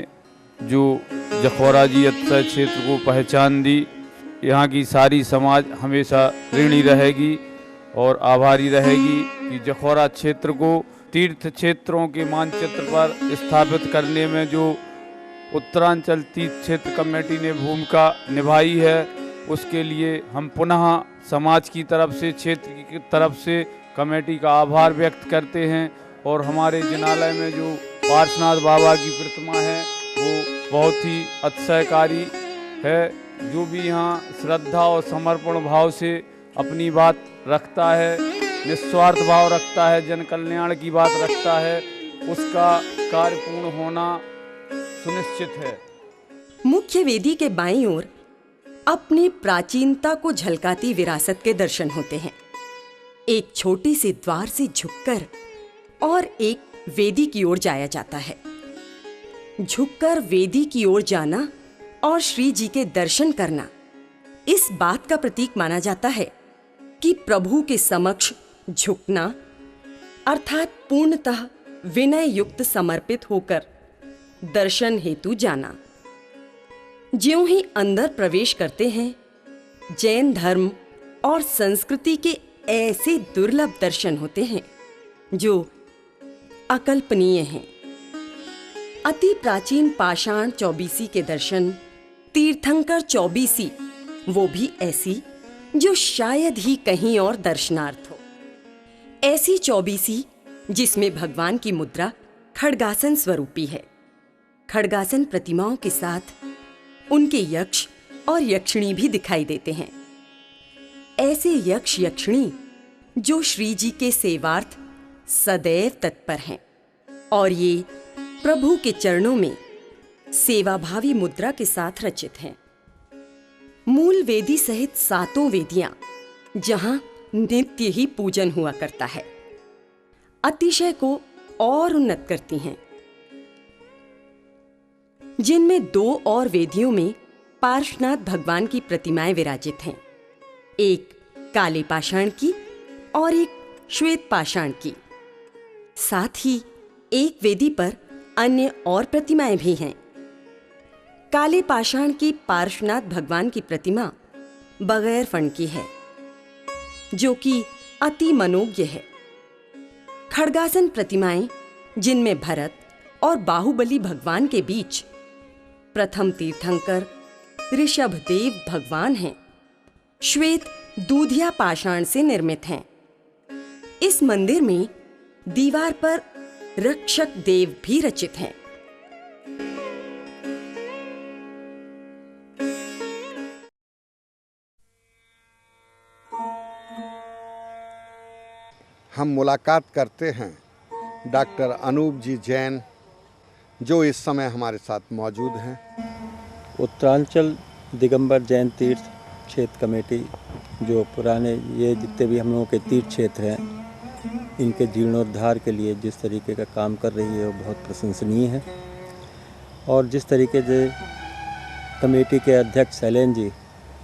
जो जखौरा जी अक्षय क्षेत्र को पहचान दी, यहाँ की सारी समाज हमेशा ऋणी रहेगी और आभारी रहेगी कि जखौरा क्षेत्र को तीर्थ क्षेत्रों के मानचित्र पर स्थापित करने में जो उत्तरांचल तीर्थ क्षेत्र कमेटी ने भूमिका निभाई है, उसके लिए हम पुनः समाज की तरफ से, क्षेत्र की तरफ से कमेटी का आभार व्यक्त करते हैं। और हमारे जिनालय में जो पार्श्वनाथ बाबा की प्रतिमा है वो बहुत ही अतिशयकारी है। जो भी यहाँ श्रद्धा और समर्पण भाव से अपनी बात रखता है, निस्वार्थ भाव रखता है, जन कल्याण की बात रखता है, उसका कार्य पूर्ण होना सुनिश्चित है। मुख्य वेदी के बाईं ओर अपनी प्राचीनता को झलकाती विरासत के दर्शन होते हैं। एक छोटे से द्वार से झुककर और एक वेदी की ओर जाया जाता है। झुककर वेदी की ओर जाना और श्री जी के दर्शन करना इस बात का प्रतीक माना जाता है कि प्रभु के समक्ष झुकना अर्थात पूर्णतः विनय युक्त समर्पित होकर दर्शन हेतु जाना। ज्यों ही अंदर प्रवेश करते हैं, जैन धर्म और संस्कृति के ऐसे दुर्लभ दर्शन होते हैं जो अकल्पनीय हैं। अति प्राचीन पाषाण चौबीसी के दर्शन, तीर्थंकर चौबीसी, वो भी ऐसी जो शायद ही कहीं और दर्शनार्थ हो। ऐसी चौबीसी जिसमें भगवान की मुद्रा खड्गासन स्वरूपी है। खड्गासन प्रतिमाओं के साथ उनके यक्ष और यक्षिणी भी दिखाई देते हैं। ऐसे यक्ष यक्षिणी जो श्री जी के सेवार्थ सदैव तत्पर हैं और ये प्रभु के चरणों में सेवाभावी मुद्रा के साथ रचित हैं। मूल वेदी सहित 7 वेदियां जहां नित्य ही पूजन हुआ करता है, अतिशय को और उन्नत करती हैं। जिनमें 2 और वेदियों में पार्श्वनाथ भगवान की प्रतिमाएं विराजित हैं, एक काले पाषाण की और एक श्वेत पाषाण की। साथ ही एक वेदी पर अन्य और प्रतिमाएं भी हैं। काले पाषाण की पार्श्वनाथ भगवान की प्रतिमा बगैर फण की है, जो कि अति मनोज्ञ है। खड्गासन प्रतिमाएं जिनमें भरत और बाहुबली भगवान के बीच प्रथम तीर्थंकर ऋषभदेव भगवान हैं, श्वेत दूधिया पाषाण से निर्मित हैं। इस मंदिर में दीवार पर रक्षक देव भी रचित हैं। हम मुलाकात करते हैं डॉक्टर अनूप जी जैन, जो इस समय हमारे साथ मौजूद हैं। उत्तरांचल दिगंबर जैन तीर्थ क्षेत्र कमेटी, जो पुराने ये जितने भी हम लोगों के तीर्थ क्षेत्र हैं, इनके जीर्णोद्धार के लिए जिस तरीके का काम कर रही है वो बहुत प्रशंसनीय है। और जिस तरीके से कमेटी के अध्यक्ष शैलेंद्र जी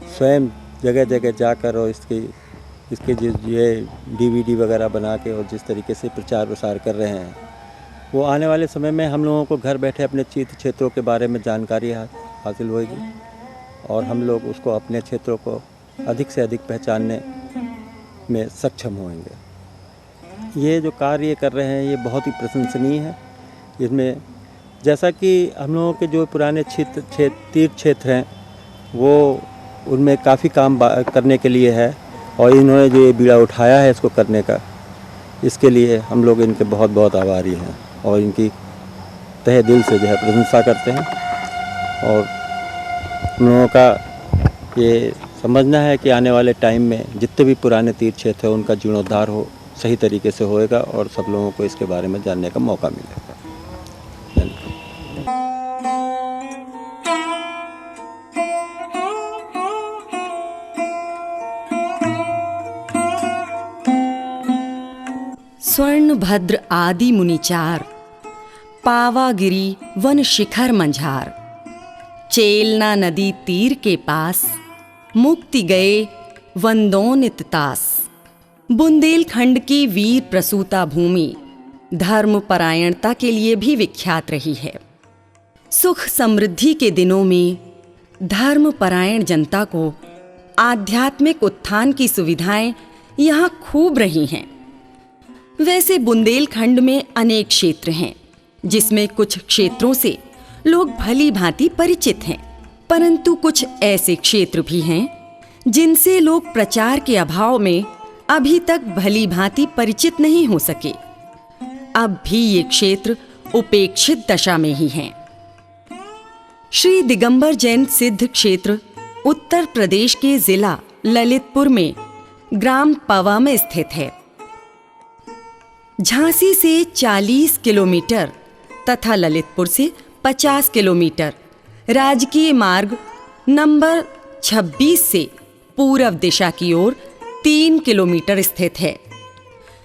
स्वयं जगह जगह जाकर और इसके जो ये DVD वगैरह बना के और जिस तरीके से प्रचार प्रसार कर रहे हैं, वो आने वाले समय में हम लोगों को घर बैठे अपने तीर्थ क्षेत्रों के बारे में जानकारी हासिल होगी और हम लोग उसको अपने क्षेत्रों को अधिक से अधिक पहचानने में सक्षम होंगे। ये जो कार्य कर रहे हैं ये बहुत ही प्रशंसनीय है। इसमें जैसा कि हम लोगों के जो पुराने तीर्थ क्षेत्र हैं वो उनमें काफ़ी काम करने के लिए है और इन्होंने जो ये बीड़ा उठाया है इसको करने का, इसके लिए हम लोग इनके बहुत बहुत आभारी हैं और इनकी तहे दिल से जो है प्रशंसा करते हैं। और हम लोगों का ये समझना है कि आने वाले टाइम में जितने भी पुराने तीर्थ क्षेत्र हैं उनका जीर्णोद्धार हो सही तरीके से होएगा और सब लोगों को इसके बारे में जानने का मौका मिलेगा। स्वर्णभद्र आदि मुनिचार, पावागिरी वन शिखर मंझार, चेलना नदी तीर के पास, मुक्ति गए वंदों निततास। बुंदेलखंड की वीर प्रसूता भूमि धर्म परायणता के लिए भी विख्यात रही है। सुख समृद्धि के दिनों में धर्म परायण जनता को आध्यात्मिक उत्थान की सुविधाएं यहाँ खूब रही हैं। वैसे बुंदेलखंड में अनेक क्षेत्र हैं, जिसमें कुछ क्षेत्रों से लोग भली भांति परिचित हैं, परंतु कुछ ऐसे क्षेत्र भी हैं जिनसे लोग प्रचार के अभाव में अभी तक भली भांति परिचित नहीं हो सके। अब भी ये क्षेत्र उपेक्षित दशा में ही हैं। श्री दिगंबर जैन सिद्ध क्षेत्र उत्तर प्रदेश के जिला ललितपुर में ग्राम पवा में स्थित है। झांसी से 40 किलोमीटर तथा ललितपुर से 50 किलोमीटर राजकीय मार्ग नंबर 26 से पूर्व दिशा की ओर 3 किलोमीटर स्थित है।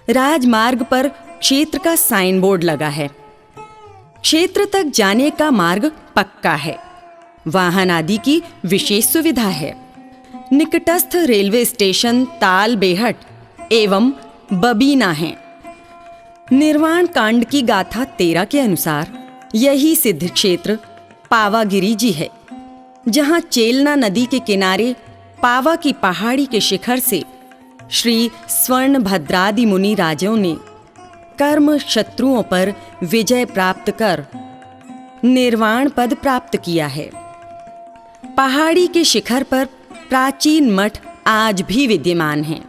राजमार्ग पर क्षेत्र का साइन बोर्ड लगा है। क्षेत्र तक जाने का मार्ग पक्का है। वाहन आदि की विशेष सुविधा है। निकटस्थ रेलवे स्टेशन ताल बेहट एवं बबीना है। निर्वाण कांड की गाथा 13 के अनुसार यही सिद्ध क्षेत्र पावागिरी जी है, जहां चेलना नदी के किनारे पावा की पहाड़ी के शिखर से श्री स्वर्ण भद्रादि मुनि राजों ने कर्म शत्रुओं पर विजय प्राप्त कर निर्वाण पद प्राप्त किया है। पहाड़ी के शिखर पर प्राचीन मठ आज भी विद्यमान हैं।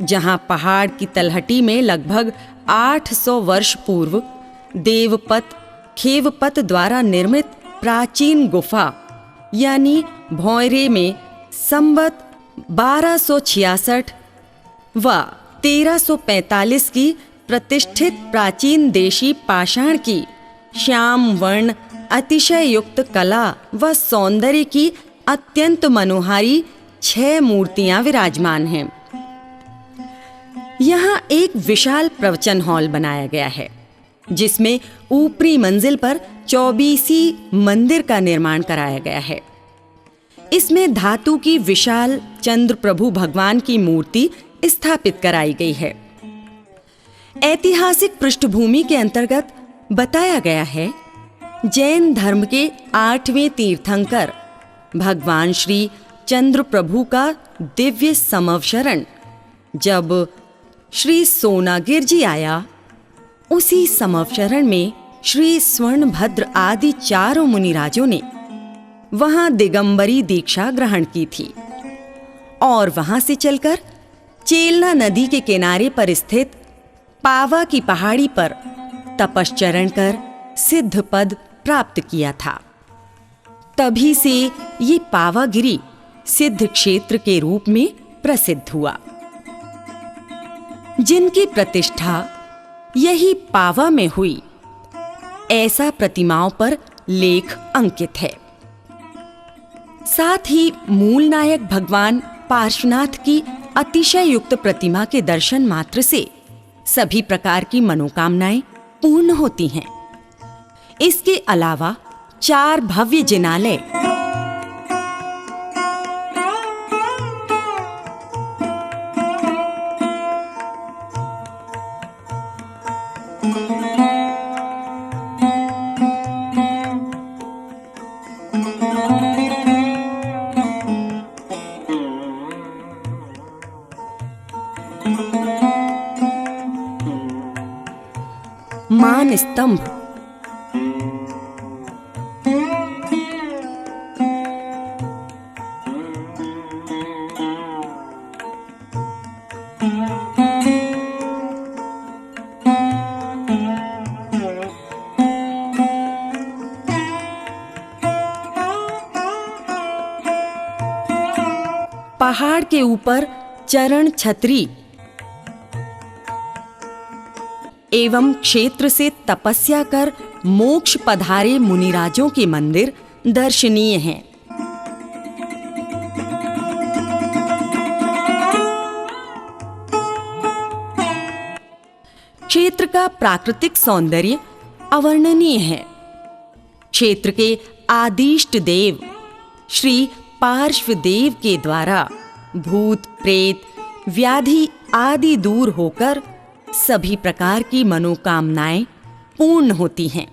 जहां पहाड़ की तलहटी में लगभग 800 वर्ष पूर्व देवपत खेवपत द्वारा निर्मित प्राचीन गुफा यानी भौरे में संवत 1266 व 1345 की प्रतिष्ठित प्राचीन देशी पाषाण की श्याम वर्ण अतिशय युक्त कला व सौंदर्य की अत्यंत मनोहारी 6 मूर्तियां विराजमान हैं। यहाँ एक विशाल प्रवचन हॉल बनाया गया है, जिसमें ऊपरी मंजिल पर 24 मंदिर का निर्माण कराया गया है। इसमें धातु की विशाल चंद्र प्रभु भगवान की मूर्ति स्थापित कराई गई है। ऐतिहासिक पृष्ठभूमि के अंतर्गत बताया गया है, जैन धर्म के 8वें तीर्थंकर भगवान श्री चंद्र प्रभु का दिव्य समवशरण जब श्री सोनागिर जी आया, उसी समवशरण में श्री स्वर्णभद्र आदि चारों मुनिराजों ने वहां दिगंबरी दीक्षा ग्रहण की थी और वहां से चलकर चेलना नदी के किनारे पर स्थित पावा की पहाड़ी पर तपश्चरण कर सिद्ध पद प्राप्त किया था। तभी से ये पावागिरी सिद्ध क्षेत्र के रूप में प्रसिद्ध हुआ। जिनकी प्रतिष्ठा यही पावा में हुई, ऐसा प्रतिमाओं पर लेख अंकित है। साथ ही मूल नायक भगवान पार्श्वनाथ की अतिशय युक्त प्रतिमा के दर्शन मात्र से सभी प्रकार की मनोकामनाएं पूर्ण होती हैं। इसके अलावा 4 भव्य जिनालय मान स्तंभ, पहाड़ के ऊपर चरण छतरी एवं क्षेत्र से तपस्या कर मोक्ष पधारे मुनिराजों के मंदिर दर्शनीय हैं। क्षेत्र का प्राकृतिक सौंदर्य अवर्णनीय है। क्षेत्र के आदिष्ट देव श्री पार्श्वदेव के द्वारा भूत प्रेत व्याधि आदि दूर होकर सभी प्रकार की मनोकामनाएं पूर्ण होती हैं।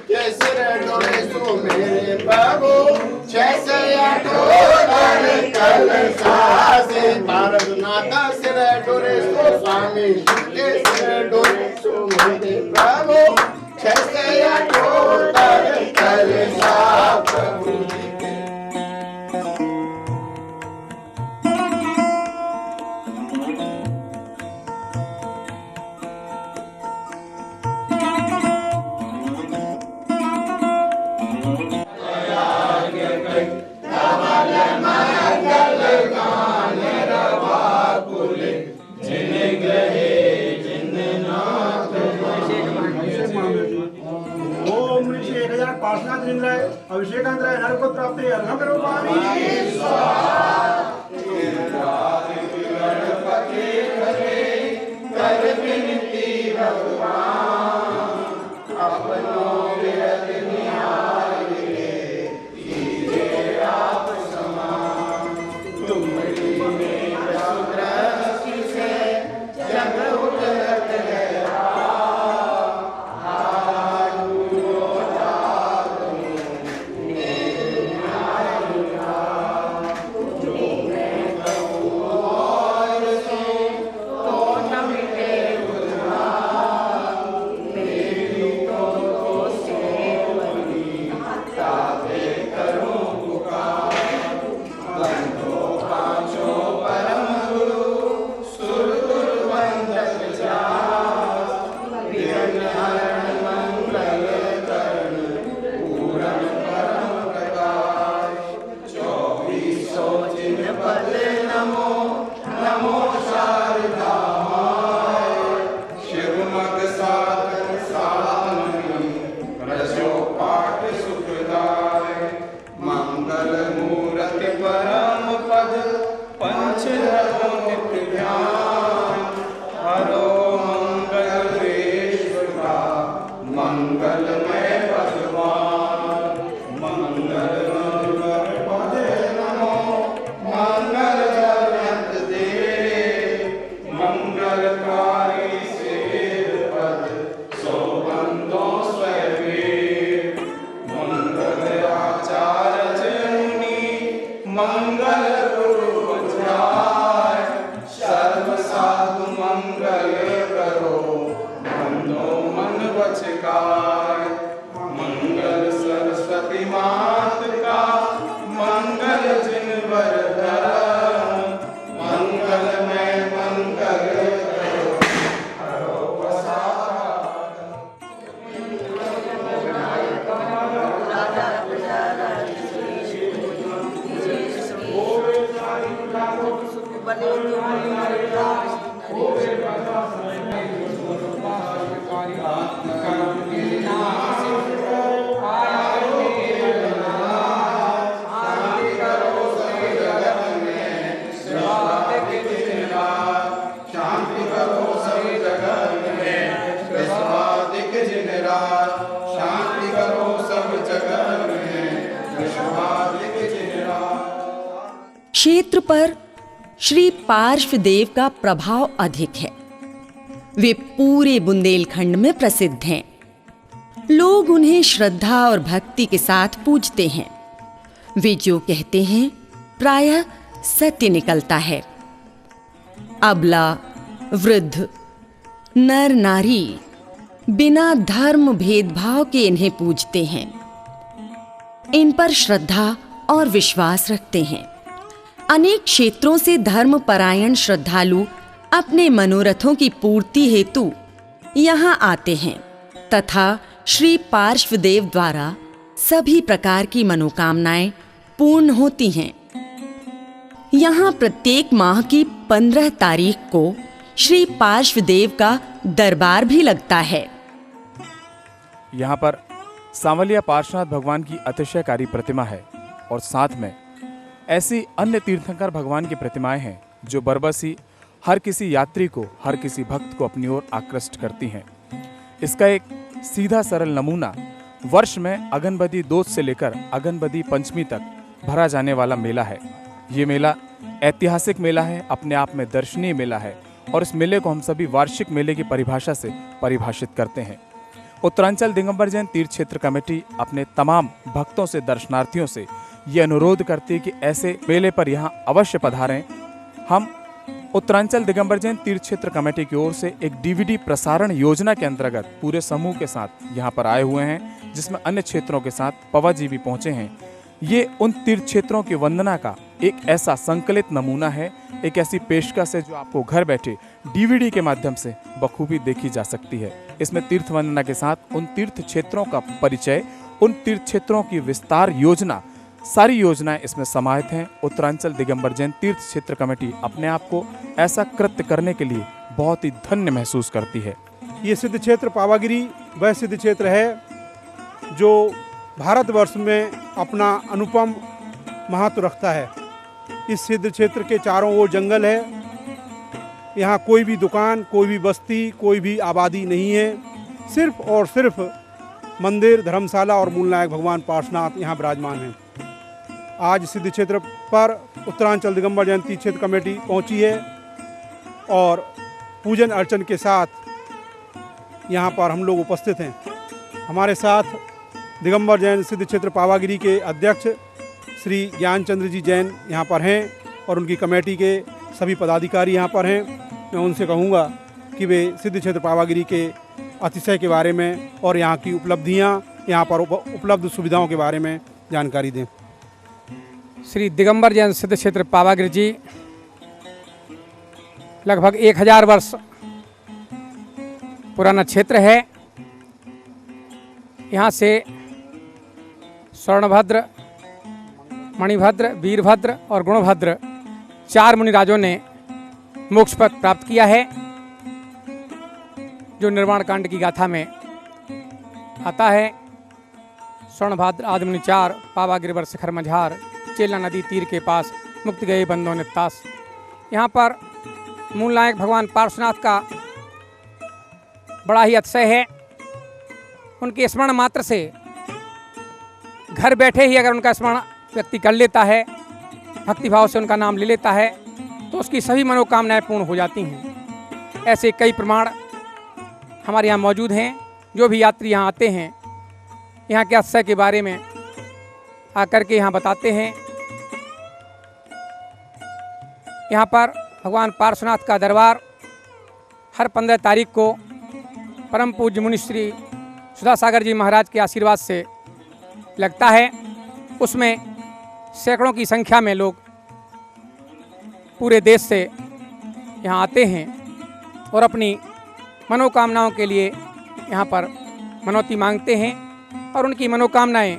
कैसे कलशासे पारनाथा सिर डोरे सो स्वामी के सिर डोरे सो मोदे प्रभु छसया टोटर कलशा प्रभु जी के। अभिषेकांतराय नरको प्राप्ति अर्घ करो पामी क्षेत्र पर श्री पार्श्वदेव का प्रभाव अधिक है। वे पूरे बुंदेलखंड में प्रसिद्ध हैं। लोग उन्हें श्रद्धा और भक्ति के साथ पूजते हैं। वे जो कहते हैं प्रायः सत्य निकलता है। अबला, वृद्ध, नर नारी बिना धर्म भेदभाव के इन्हें पूजते हैं। इन पर श्रद्धा और विश्वास रखते हैं। अनेक क्षेत्रों से धर्मपरायण श्रद्धालु अपने मनोरथों की पूर्ति हेतु यहाँ आते हैं तथा श्री पार्श्वदेव द्वारा सभी प्रकार की मनोकामनाएं पूर्ण होती हैं। यहाँ प्रत्येक माह की 15 तारीख को श्री पार्श्वदेव का दरबार भी लगता है। यहाँ पर सांवलिया पार्श्वनाथ भगवान की अतिशयकारी प्रतिमा है और साथ में ऐसी अन्य तीर्थंकर भगवान की प्रतिमाएं हैं जो बरबसी हर किसी यात्री को, हर किसी भक्त को अपनी ओर आकृष्ट करती हैं। इसका एक सीधा सरल नमूना वर्ष में अगनबदी दोष से लेकर अगनबदी पंचमी तक भरा जाने वाला मेला है। ये मेला ऐतिहासिक मेला है, अपने आप में दर्शनीय मेला है और इस मेले को हम सभी वार्षिक मेले की परिभाषा से परिभाषित करते हैं। उत्तरांचल दिगंबर जैन तीर्थ क्षेत्र कमेटी अपने तमाम भक्तों से, दर्शनार्थियों से ये अनुरोध करती है कि ऐसे मेले पर यहाँ अवश्य पधारें। हम उत्तरांचल दिगंबर जैन तीर्थ क्षेत्र कमेटी की ओर से एक डीवीडी प्रसारण योजना के अंतर्गत पूरे समूह के साथ यहाँ पर आए हुए हैं, जिसमें अन्य क्षेत्रों के साथ पवा जी भी पहुँचे हैं। ये उन तीर्थ क्षेत्रों की वंदना का एक ऐसा संकलित नमूना है, एक ऐसी पेशकश है जो आपको घर बैठे डीवीडी के माध्यम से बखूबी देखी जा सकती है। इसमें तीर्थ वंदना के साथ उन तीर्थ क्षेत्रों का परिचय, उन तीर्थ क्षेत्रों की विस्तार योजना, सारी योजनाएं इसमें समाहित हैं। उत्तरांचल दिगंबर जैन तीर्थ क्षेत्र कमेटी अपने आप को ऐसा कृत्य करने के लिए बहुत ही धन्य महसूस करती है। ये सिद्ध क्षेत्र पावागिरी वह सिद्ध क्षेत्र है जो भारतवर्ष में अपना अनुपम महत्व रखता है। इस सिद्ध क्षेत्र के चारों ओर जंगल है। यहाँ कोई भी दुकान, कोई भी बस्ती, कोई भी आबादी नहीं है। सिर्फ और सिर्फ मंदिर, धर्मशाला और मूलनायक भगवान पार्श्वनाथ यहाँ विराजमान हैं। आज सिद्ध क्षेत्र पर उत्तरांचल दिगंबर जैन तीर्थ क्षेत्र कमेटी पहुँची है और पूजन अर्चन के साथ यहाँ पर हम लोग उपस्थित हैं। हमारे साथ दिगंबर जैन सिद्ध क्षेत्र पावागिरी के अध्यक्ष श्री ज्ञानचंद्र जी जैन यहाँ पर हैं और उनकी कमेटी के सभी पदाधिकारी यहाँ पर हैं। मैं उनसे कहूँगा कि वे सिद्ध क्षेत्र पावागिरी के अतिशय के बारे में और यहाँ की उपलब्धियाँ, यहाँ पर उपलब्ध सुविधाओं के बारे में जानकारी दें। श्री दिगंबर जैन सिद्ध क्षेत्र पावागिरी जी लगभग 1000 वर्ष पुराना क्षेत्र है। यहाँ से स्वर्णभद्र, मणिभद्र, वीरभद्र और गुणभद्र 4 मुनिराजों ने मोक्ष पद प्राप्त किया है, जो निर्वाण कांड की गाथा में आता है। स्वर्णभद्र आदिमुनि 4 पावागिरी शिखर मझार, चेला नदी तीर के पास, मुक्त गए बंदों ने तास। यहाँ पर मूलनायक भगवान पार्श्वनाथ का बड़ा ही अतिशय है। उनके स्मरण मात्र से, घर बैठे ही अगर उनका स्मरण व्यक्ति कर लेता है, भक्तिभाव से उनका नाम ले लेता है, तो उसकी सभी मनोकामनाएं पूर्ण हो जाती हैं। ऐसे कई प्रमाण हमारे यहाँ मौजूद हैं। जो भी यात्री यहाँ आते हैं, यहाँ के अतिशय के बारे में आकर के यहाँ बताते हैं। यहाँ पर भगवान पार्श्वनाथ का दरबार हर 15 तारीख को परम पूज्य मुनि श्री सुधासागर जी महाराज के आशीर्वाद से लगता है। उसमें सैकड़ों की संख्या में लोग पूरे देश से यहाँ आते हैं और अपनी मनोकामनाओं के लिए यहाँ पर मनौती मांगते हैं और उनकी मनोकामनाएं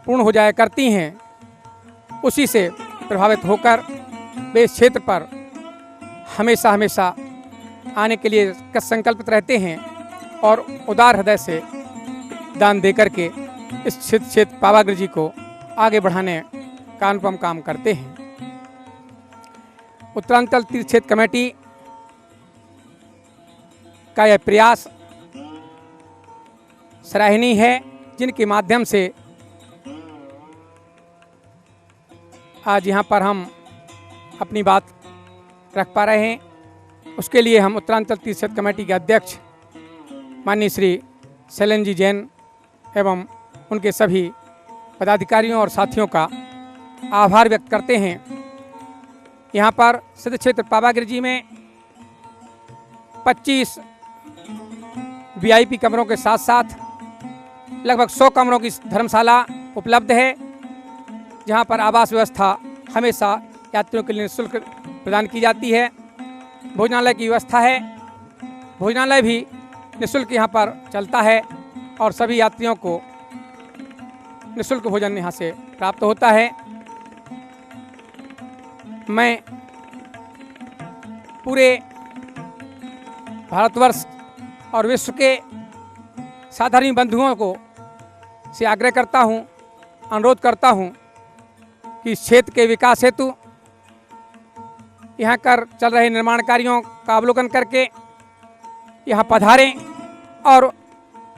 पूर्ण हो जाया करती हैं। उसी से प्रभावित होकर वे इस क्षेत्र पर हमेशा हमेशा आने के लिए संकल्पित रहते हैं और उदार हृदय से दान देकर के इस क्षेत्र पावागिरी जी को आगे बढ़ाने का अनुपम काम करते हैं। उत्तरांचल तीर्थ क्षेत्र कमेटी का यह प्रयास सराहनीय है, जिनके माध्यम से आज यहाँ पर हम अपनी बात रख पा रहे हैं। उसके लिए हम उत्तरांचल तीर्थ क्षेत्र कमेटी के अध्यक्ष माननीय श्री शैलेंद्र जी जैन एवं उनके सभी पदाधिकारियों और साथियों का आभार व्यक्त करते हैं। यहाँ पर सिद्ध क्षेत्र पावागिरी जी में 25 VIP कमरों के साथ साथ लगभग 100 कमरों की धर्मशाला उपलब्ध है, जहाँ पर आवास व्यवस्था हमेशा यात्रियों के लिए निःशुल्क प्रदान की जाती है। भोजनालय की व्यवस्था है, भोजनालय भी निःशुल्क यहाँ पर चलता है और सभी यात्रियों को निःशुल्क भोजन यहाँ से प्राप्त होता है। मैं पूरे भारतवर्ष और विश्व के साधारण बंधुओं को से आग्रह करता हूँ, अनुरोध करता हूँ कि इस क्षेत्र के विकास हेतु यहाँ कर चल रहे निर्माण कार्यों का अवलोकन करके यहाँ पधारें और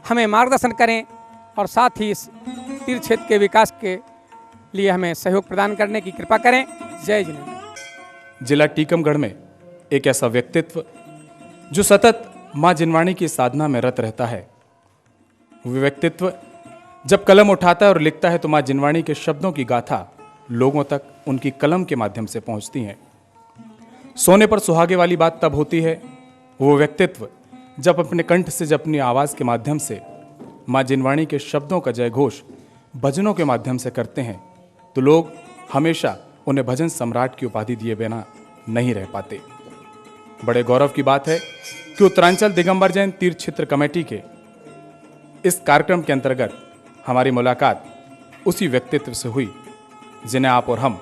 हमें मार्गदर्शन करें और साथ ही इस तीर्थ क्षेत्र के विकास के लिए हमें सहयोग प्रदान करने की कृपा करें। जय जिनेन्द्र। जिला टीकमगढ़ में एक ऐसा व्यक्तित्व जो सतत माँ जिनवाणी की साधना में रत रहता है। वो व्यक्तित्व जब कलम उठाता है और लिखता है तो मां जिनवाणी के शब्दों की गाथा लोगों तक उनकी कलम के माध्यम से पहुंचती है। सोने पर सुहागे वाली बात तब होती है वो व्यक्तित्व जब अपने कंठ से जब अपनी आवाज के माध्यम से मां जिनवाणी के शब्दों का जय घोष भजनों के माध्यम से करते हैं तो लोग हमेशा उन्हें भजन सम्राट की उपाधि दिए बिना नहीं रह पाते। बड़े गौरव की बात है कि उत्तरांचल दिगंबर जैन तीर्थ क्षेत्र कमेटी के इस कार्यक्रम के अंतर्गत हमारी मुलाकात उसी व्यक्तित्व से हुई जिन्हें आप और हम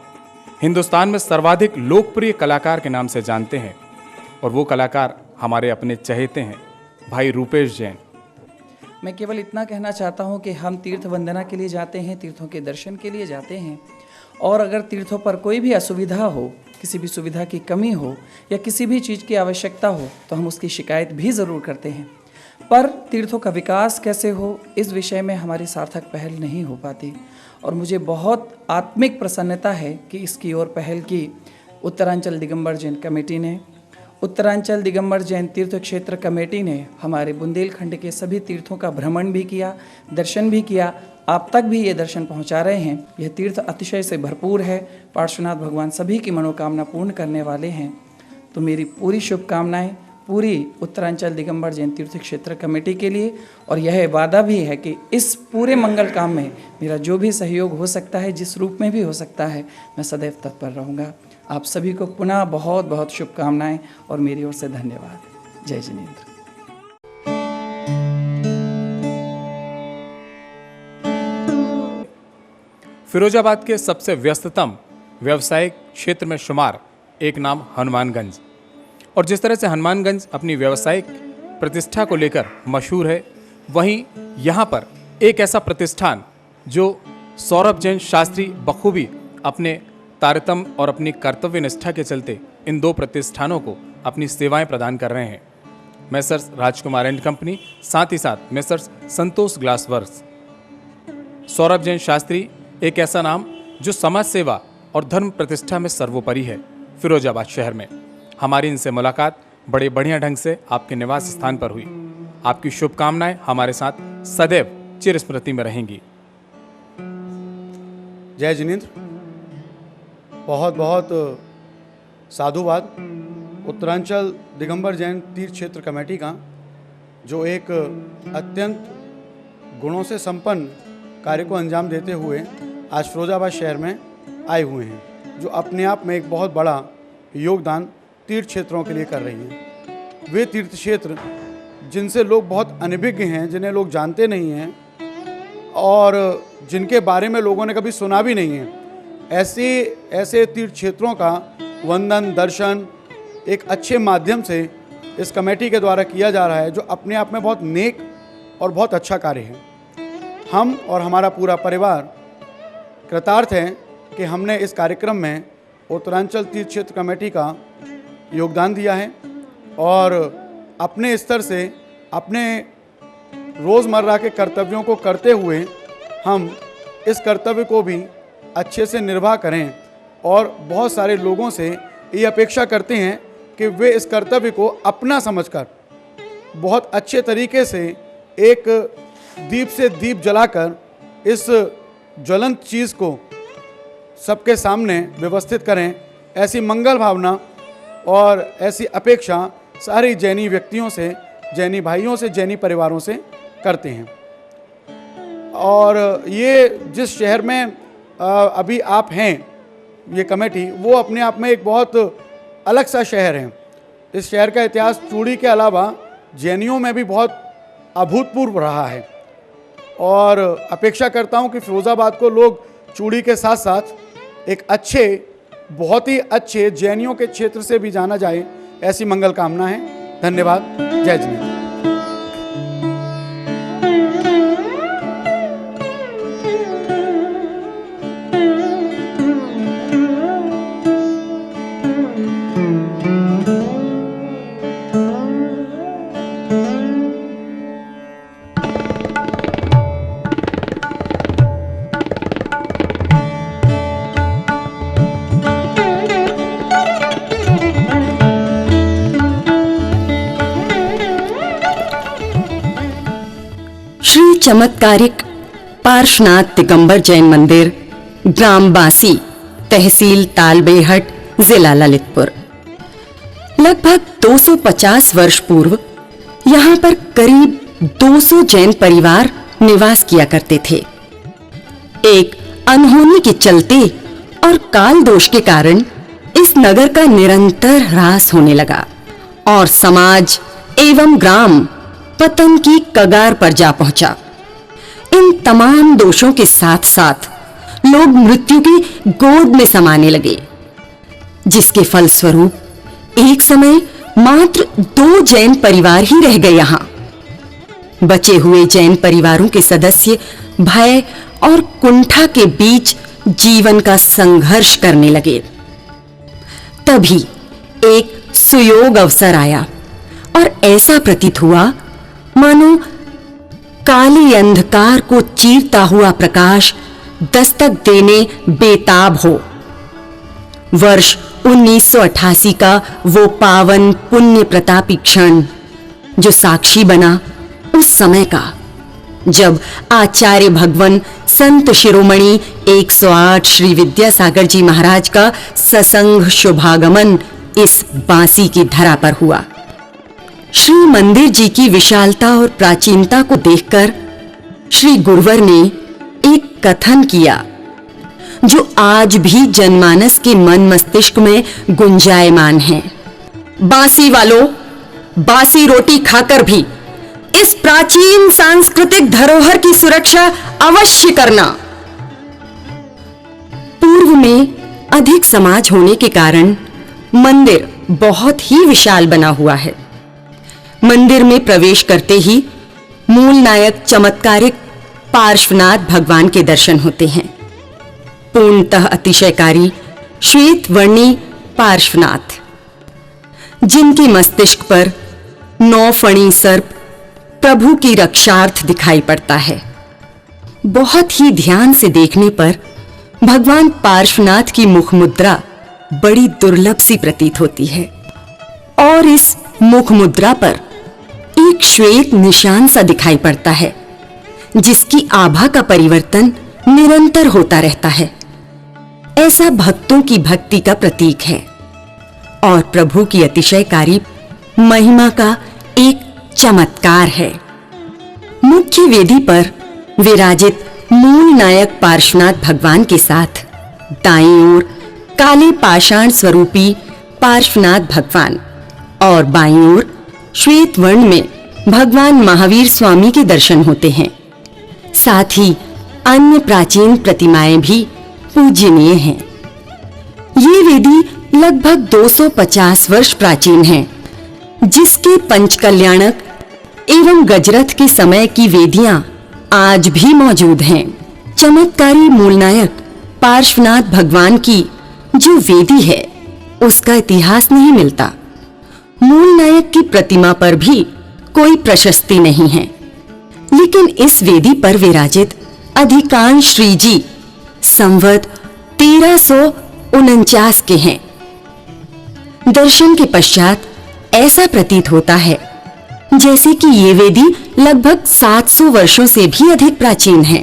हिंदुस्तान में सर्वाधिक लोकप्रिय कलाकार के नाम से जानते हैं, और वो कलाकार हमारे अपने चहेते हैं भाई रूपेश जैन। मैं केवल इतना कहना चाहता हूँ कि हम तीर्थ वंदना के लिए जाते हैं, तीर्थों के दर्शन के लिए जाते हैं, और अगर तीर्थों पर कोई भी असुविधा हो, किसी भी सुविधा की कमी हो या किसी भी चीज़ की आवश्यकता हो तो हम उसकी शिकायत भी ज़रूर करते हैं। पर तीर्थों का विकास कैसे हो इस विषय में हमारी सार्थक पहल नहीं हो पाती, और मुझे बहुत आत्मिक प्रसन्नता है कि इसकी ओर पहल की उत्तरांचल दिगंबर जैन कमेटी ने। उत्तरांचल दिगंबर जैन तीर्थ क्षेत्र कमेटी ने हमारे बुंदेलखंड के सभी तीर्थों का भ्रमण भी किया, दर्शन भी किया, आप तक भी ये दर्शन पहुंचा रहे हैं। यह तीर्थ अतिशय से भरपूर है, पार्श्वनाथ भगवान सभी की मनोकामना पूर्ण करने वाले हैं। तो मेरी पूरी शुभकामनाएं पूरी उत्तरांचल दिगंबर जैन तीर्थ क्षेत्र कमेटी के लिए, और यह वादा भी है कि इस पूरे मंगल काम में मेरा जो भी सहयोग हो सकता है, जिस रूप में भी हो सकता है, मैं सदैव तत्पर रहूँगा। आप सभी को पुनः बहुत बहुत शुभकामनाएं और मेरी ओर से धन्यवाद। जय जिनेंद्र। फिरोजाबाद के सबसे व्यस्ततम व्यावसायिक क्षेत्र में शुमार एक नाम हनुमानगंज, और जिस तरह से हनुमानगंज अपनी व्यावसायिक प्रतिष्ठा को लेकर मशहूर है, वहीं यहाँ पर एक ऐसा प्रतिष्ठान जो सौरभ जैन शास्त्री बखूबी अपने तारतम्य और अपनी कर्तव्य निष्ठा के चलते इन दो प्रतिष्ठानों को अपनी सेवाएं प्रदान कर रहे हैं। मेसर्स राजकुमार एंड कंपनी, साथ ही साथ मेसर्स संतोष ग्लास वर्क्स। सौरभ जैन शास्त्री एक ऐसा नाम जो समाज सेवा और धर्म प्रतिष्ठा में सर्वोपरि है फिरोजाबाद शहर में। हमारी इनसे मुलाकात बड़े बढ़िया ढंग से आपके निवास स्थान पर हुई। आपकी शुभकामनाएं हमारे साथ सदैव चिर स्मृति में रहेंगी। जय जिनेंद्र, बहुत बहुत साधुवाद उत्तरांचल दिगंबर जैन तीर्थ क्षेत्र कमेटी का, जो एक अत्यंत गुणों से संपन्न कार्य को अंजाम देते हुए आज फिरोजाबाद शहर में आए हुए हैं, जो अपने आप में एक बहुत बड़ा योगदान तीर्थ क्षेत्रों के लिए कर रही हैं। वे तीर्थ क्षेत्र जिनसे लोग बहुत अनभिज्ञ हैं, जिन्हें लोग जानते नहीं हैं और जिनके बारे में लोगों ने कभी सुना भी नहीं है, ऐसे तीर्थ क्षेत्रों का वंदन दर्शन एक अच्छे माध्यम से इस कमेटी के द्वारा किया जा रहा है, जो अपने आप में बहुत नेक और बहुत अच्छा कार्य है। हम और हमारा पूरा परिवार कृतार्थ हैं कि हमने इस कार्यक्रम में उत्तरांचल तीर्थ क्षेत्र कमेटी का योगदान दिया है, और अपने स्तर से अपने रोज़मर्रा के कर्तव्यों को करते हुए हम इस कर्तव्य को भी अच्छे से निर्वाह करें, और बहुत सारे लोगों से ये अपेक्षा करते हैं कि वे इस कर्तव्य को अपना समझकर बहुत अच्छे तरीके से एक दीप से दीप जलाकर इस ज्वलंत चीज़ को सबके सामने व्यवस्थित करें। ऐसी मंगल भावना और ऐसी अपेक्षा सारी जैनी व्यक्तियों से, जैनी भाइयों से, जैनी परिवारों से करते हैं। और ये जिस शहर में अभी आप हैं, ये कमेटी, वो अपने आप में एक बहुत अलग सा शहर है। इस शहर का इतिहास चूड़ी के अलावा जैनियों में भी बहुत अभूतपूर्व रहा है, और अपेक्षा करता हूँ कि फिरोजाबाद को लोग चूड़ी के साथ साथ एक अच्छे, बहुत ही अच्छे जैनियों के क्षेत्र से भी जाना जाए, ऐसी मंगल कामना है। धन्यवाद। जय जिनेंद्र। चमत्कारिक पार्श्वनाथ दिगंबर जैन मंदिर, ग्राम बांसी, तहसील तालबेहट, जिला ललितपुर। लगभग 250 वर्ष पूर्व यहाँ पर करीब 200 जैन परिवार निवास किया करते थे। एक अनहोनी के चलते और काल दोष के कारण इस नगर का निरंतर ह्रास होने लगा और समाज एवं ग्राम पतन की कगार पर जा पहुंचा। इन तमाम दोषों के साथ साथ लोग मृत्यु की गोद में समाने लगे, जिसके फलस्वरूप एक समय मात्र 2 जैन परिवार ही रह गए। यहाँ बचे हुए जैन परिवारों के सदस्य भय और कुंठा के बीच जीवन का संघर्ष करने लगे। तभी एक सुयोग अवसर आया और ऐसा प्रतीत हुआ मानो काले अंधकार को चीरता हुआ प्रकाश दस्तक देने बेताब हो। वर्ष 1988 का वो पावन पुण्य प्रतापी क्षण जो साक्षी बना उस समय का, जब आचार्य भगवान संत शिरोमणि 108 श्री विद्यासागर जी महाराज का ससंग शुभागमन इस बांसी की धरा पर हुआ। श्री मंदिर जी की विशालता और प्राचीनता को देखकर श्री गुरुवर ने एक कथन किया जो आज भी जनमानस के मन मस्तिष्क में गुंजायमान है। बांसी वालों, बासी रोटी खाकर भी इस प्राचीन सांस्कृतिक धरोहर की सुरक्षा अवश्य करना। पूर्व में अधिक समाज होने के कारण मंदिर बहुत ही विशाल बना हुआ है। मंदिर में प्रवेश करते ही मूल नायक चमत्कारिक पार्श्वनाथ भगवान के दर्शन होते हैं। पूर्णतः अतिशयकारी श्वेत वर्णी पार्श्वनाथ, जिनके मस्तिष्क पर 9 फणी सर्प प्रभु की रक्षार्थ दिखाई पड़ता है। बहुत ही ध्यान से देखने पर भगवान पार्श्वनाथ की मुख मुद्रा बड़ी दुर्लभ सी प्रतीत होती है और इस मुख मुद्रा पर एक श्वेत निशान सा दिखाई पड़ता है, जिसकी आभा का परिवर्तन निरंतर होता रहता है। ऐसा भक्तों की भक्ति का प्रतीक है और प्रभु की अतिशयकारी महिमा का एक चमत्कार है। मुख्य वेदी पर विराजित मूल नायक पार्श्वनाथ भगवान के साथ दाईं ओर काले पाषाण स्वरूपी पार्श्वनाथ भगवान और बाईं ओर श्वेत वर्ण में भगवान महावीर स्वामी के दर्शन होते हैं। साथ ही अन्य प्राचीन प्रतिमाएं भी पूजनीय हैं। ये वेदी लगभग 250 वर्ष प्राचीन है, जिसके पंचकल्याणक एवं गजरथ के समय की वेदियां आज भी मौजूद हैं। चमत्कारी मूलनायक पार्श्वनाथ भगवान की जो वेदी है उसका इतिहास नहीं मिलता। मूल नायक की प्रतिमा पर भी कोई प्रशस्ति नहीं है, लेकिन इस वेदी पर विराजित अधिकांश श्रीजी संवत 1349 के हैं। दर्शन के पश्चात ऐसा प्रतीत होता है जैसे कि ये वेदी लगभग 700 वर्षों से भी अधिक प्राचीन है।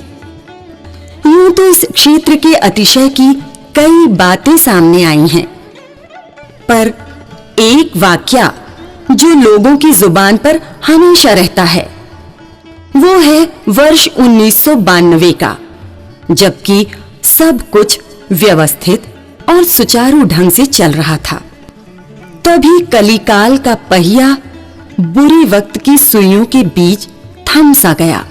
यूं तो इस क्षेत्र के अतिशय की कई बातें सामने आई हैं, पर एक वाक्या जो लोगों की जुबान पर हमेशा रहता है वो है वर्ष 1992 का, जबकि सब कुछ व्यवस्थित और सुचारू ढंग से चल रहा था। तभी कलिकाल का पहिया बुरे वक्त की सुइयों के बीच थम सा गया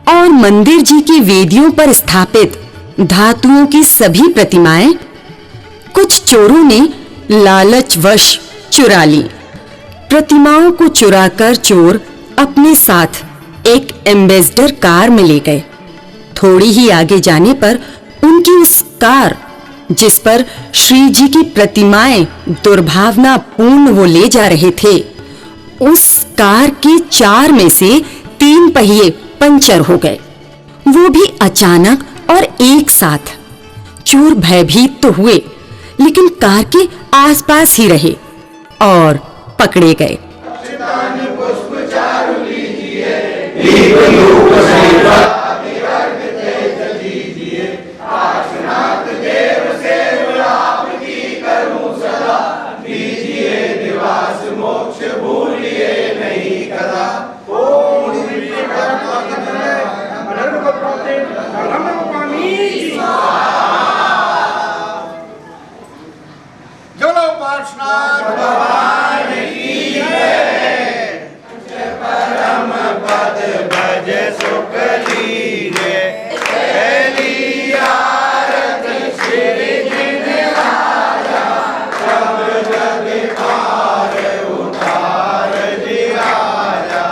और मंदिर जी की वेदियों पर स्थापित धातुओं की सभी प्रतिमाएं कुछ चोरों ने लालचवश चुरा ली। प्रतिमाओं को चुराकर चोर अपने साथ एक एम्बेसडर कार में ले गए। थोड़ी ही आगे जाने पर उनकी उस कार जिस पर श्री जी की प्रतिमाएं दुर्भावना पूर्ण वो ले जा रहे थे, उस कार के 4 में से 3 पहिए पंचर हो गए, वो भी अचानक और एक साथ। चोर भयभीत तो हुए, लेकिन कार के आसपास ही रहे और पकड़े गए। कदा ओम श्री जोलो पार्श्वनाथ भगवान की जय। परम पद भज सुख लीजे पहली आरत श्री जिनवारा सब जग पार उतार जी आजा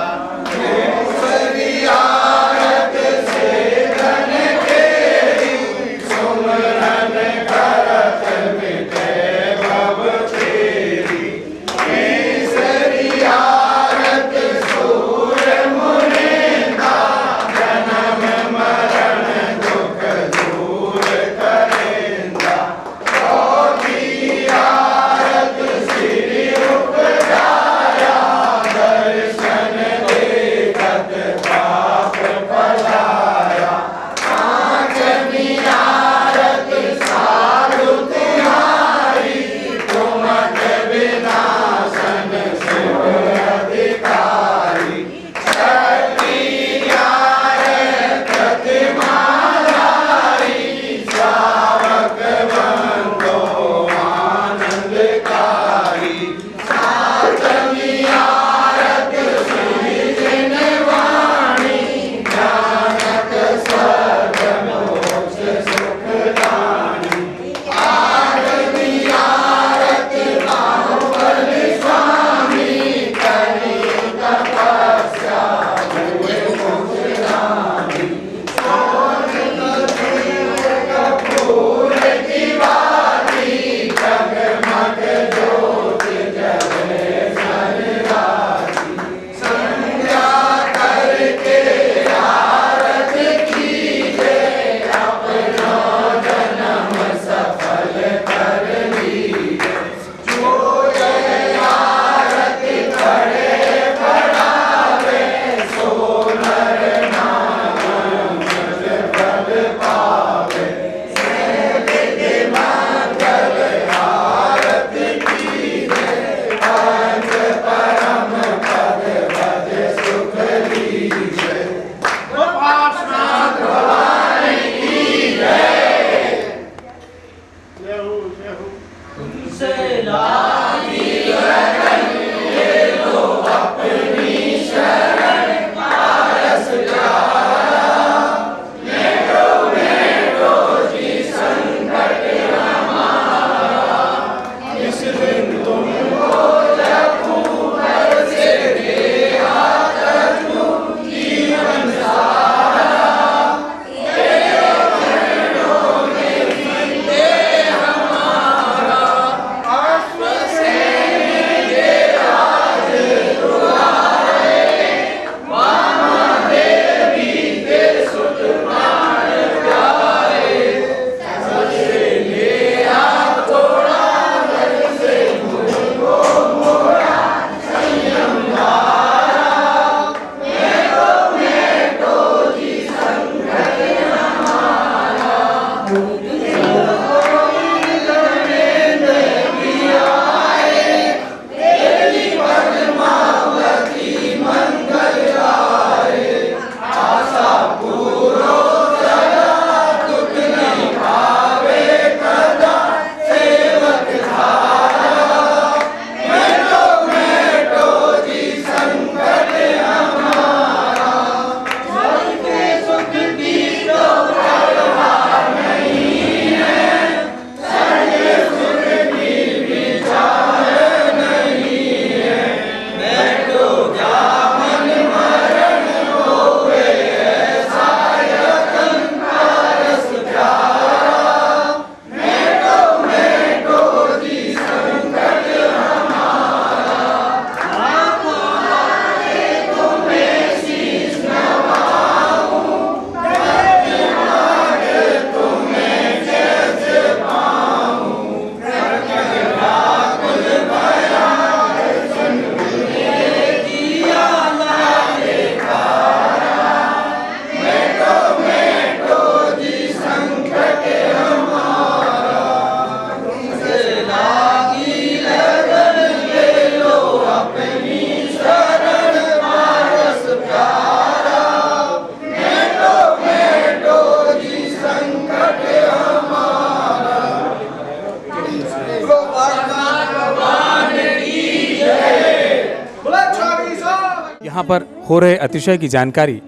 यहाँ पर हो रहे अतिशय की जानकारी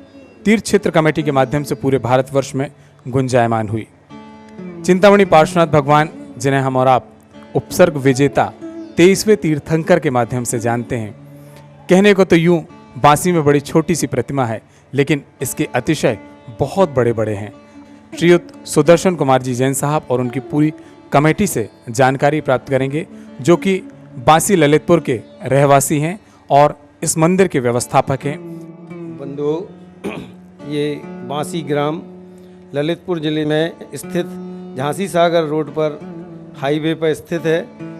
तीर्थ क्षेत्र कमेटी के माध्यम से पूरे भारतवर्ष में गुंजायमान हुई। चिंतामणि पार्श्वनाथ भगवान, जिन्हें हम और आप उपसर्ग विजेता 23वें तीर्थंकर के माध्यम से जानते हैं, कहने को तो यूं बांसी में बड़ी छोटी सी प्रतिमा है, लेकिन इसके अतिशय बहुत बड़े बड़े हैं। श्रीयुत सुदर्शन कुमार जी जैन साहब और उनकी पूरी कमेटी से जानकारी प्राप्त करेंगे, जो कि बांसी ललितपुर के रहवासी हैं और इस मंदिर के व्यवस्थापक हैं। बंधु, ये बांसी ग्राम ललितपुर जिले में स्थित झांसी सागर रोड पर हाईवे पर स्थित है।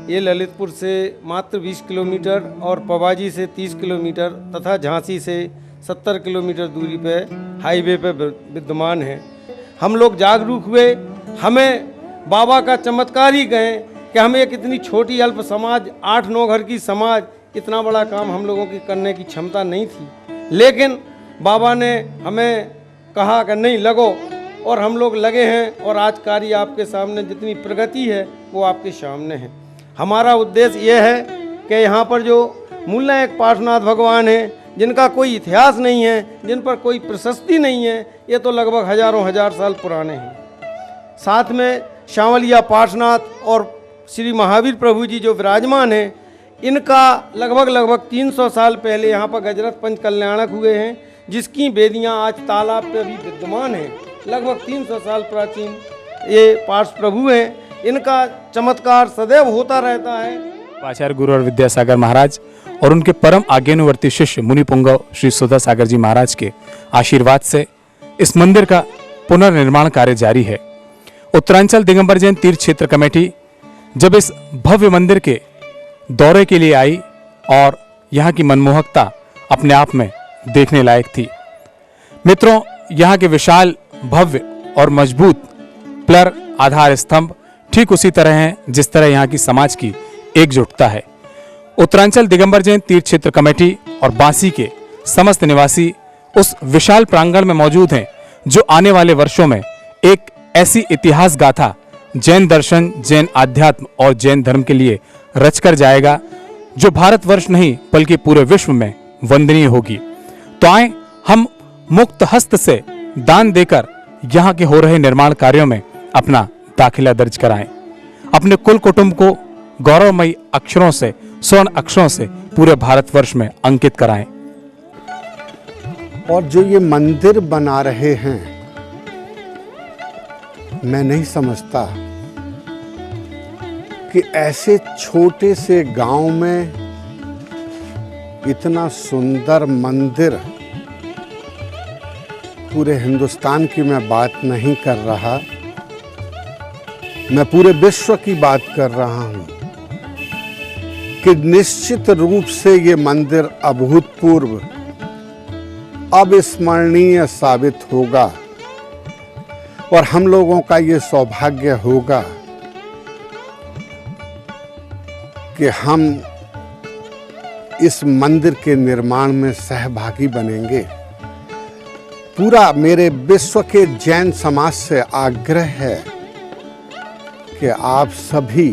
ये ललितपुर से मात्र 20 किलोमीटर और पवाजी से 30 किलोमीटर तथा झांसी से 70 किलोमीटर दूरी पर हाईवे पर विद्यमान है। हम लोग जागरूक हुए, हमें बाबा का चमत्कार ही कहें कि हमें एक इतनी छोटी अल्प समाज, 8-9 घर की समाज, इतना बड़ा काम हम लोगों की करने की क्षमता नहीं थी, लेकिन बाबा ने हमें कहा कि नहीं लगो, और हम लोग लगे हैं। और आज कार्य आपके सामने, जितनी प्रगति है वो आपके सामने है। हमारा उद्देश्य ये है कि यहाँ पर जो मूलनायक पार्श्वनाथ भगवान हैं, जिनका कोई इतिहास नहीं है, जिन पर कोई प्रशस्ति नहीं है, ये तो लगभग हजारों हजार साल पुराने हैं। साथ में शांवलिया पार्श्वनाथ और श्री महावीर प्रभु जी जो विराजमान हैं, इनका लगभग 300 साल पहले यहाँ पर गजरथ पंच कल्याणक हुए हैं, जिसकी वेदियाँ आज तालाब पे भी विद्यमान हैं। लगभग 300 साल प्राचीन ये पार्श्व प्रभु हैं, इनका चमत्कार सदैव होता रहता है। आचार्य गुरु और विद्यासागर महाराज और उनके परम आज्ञानुवर्ती शिष्य मुनि पुंगव श्री सुधा सागर जी महाराज के आशीर्वाद से इस मंदिर का पुनर्निर्माण कार्य जारी है। उत्तरांचल दिगंबर जैन तीर्थ क्षेत्र कमेटी जब इस भव्य मंदिर के दौरे के लिए आई और यहाँ की मनमोहकता अपने आप में देखने लायक थी। मित्रों, यहाँ के विशाल, भव्य और मजबूत पिलर, आधार स्तंभ ठीक उसी तरह हैं जिस तरह यहाँ की समाज की एकजुटता है। उत्तरांचल दिगंबर जैन तीर्थ क्षेत्र कमेटी और बांसी के समस्त निवासी उस विशाल प्रांगण में मौजूद हैं, जो आने वाले वर्षों में एक ऐसी इतिहास गाथा जैन दर्शन, जैन आध्यात्म और जैन धर्म के लिए रचकर जाएगा, जो भारतवर्ष नहीं बल्कि पूरे विश्व में वंदनीय होगी। तो आए हम मुक्त हस्त से दान देकर यहाँ के हो रहे निर्माण कार्यों में अपना दाखिला दर्ज कराएं, अपने कुल कुटुंब को गौरवमयी अक्षरों से, स्वर्ण अक्षरों से पूरे भारतवर्ष में अंकित कराएं। और जो ये मंदिर बना रहे हैं, मैं नहीं समझता कि ऐसे छोटे से गांव में इतना सुंदर मंदिर, पूरे हिंदुस्तान की मैं बात नहीं कर रहा, मैं पूरे विश्व की बात कर रहा हूं कि निश्चित रूप से ये मंदिर अभूतपूर्व, अविस्मरणीय साबित होगा और हम लोगों का ये सौभाग्य होगा कि हम इस मंदिर के निर्माण में सहभागी बनेंगे। पूरा मेरे विश्व के जैन समाज से आग्रह है कि आप सभी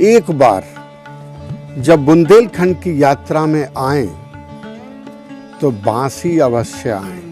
एक बार जब बुंदेलखंड की यात्रा में आएं तो बांसी अवश्य आएं।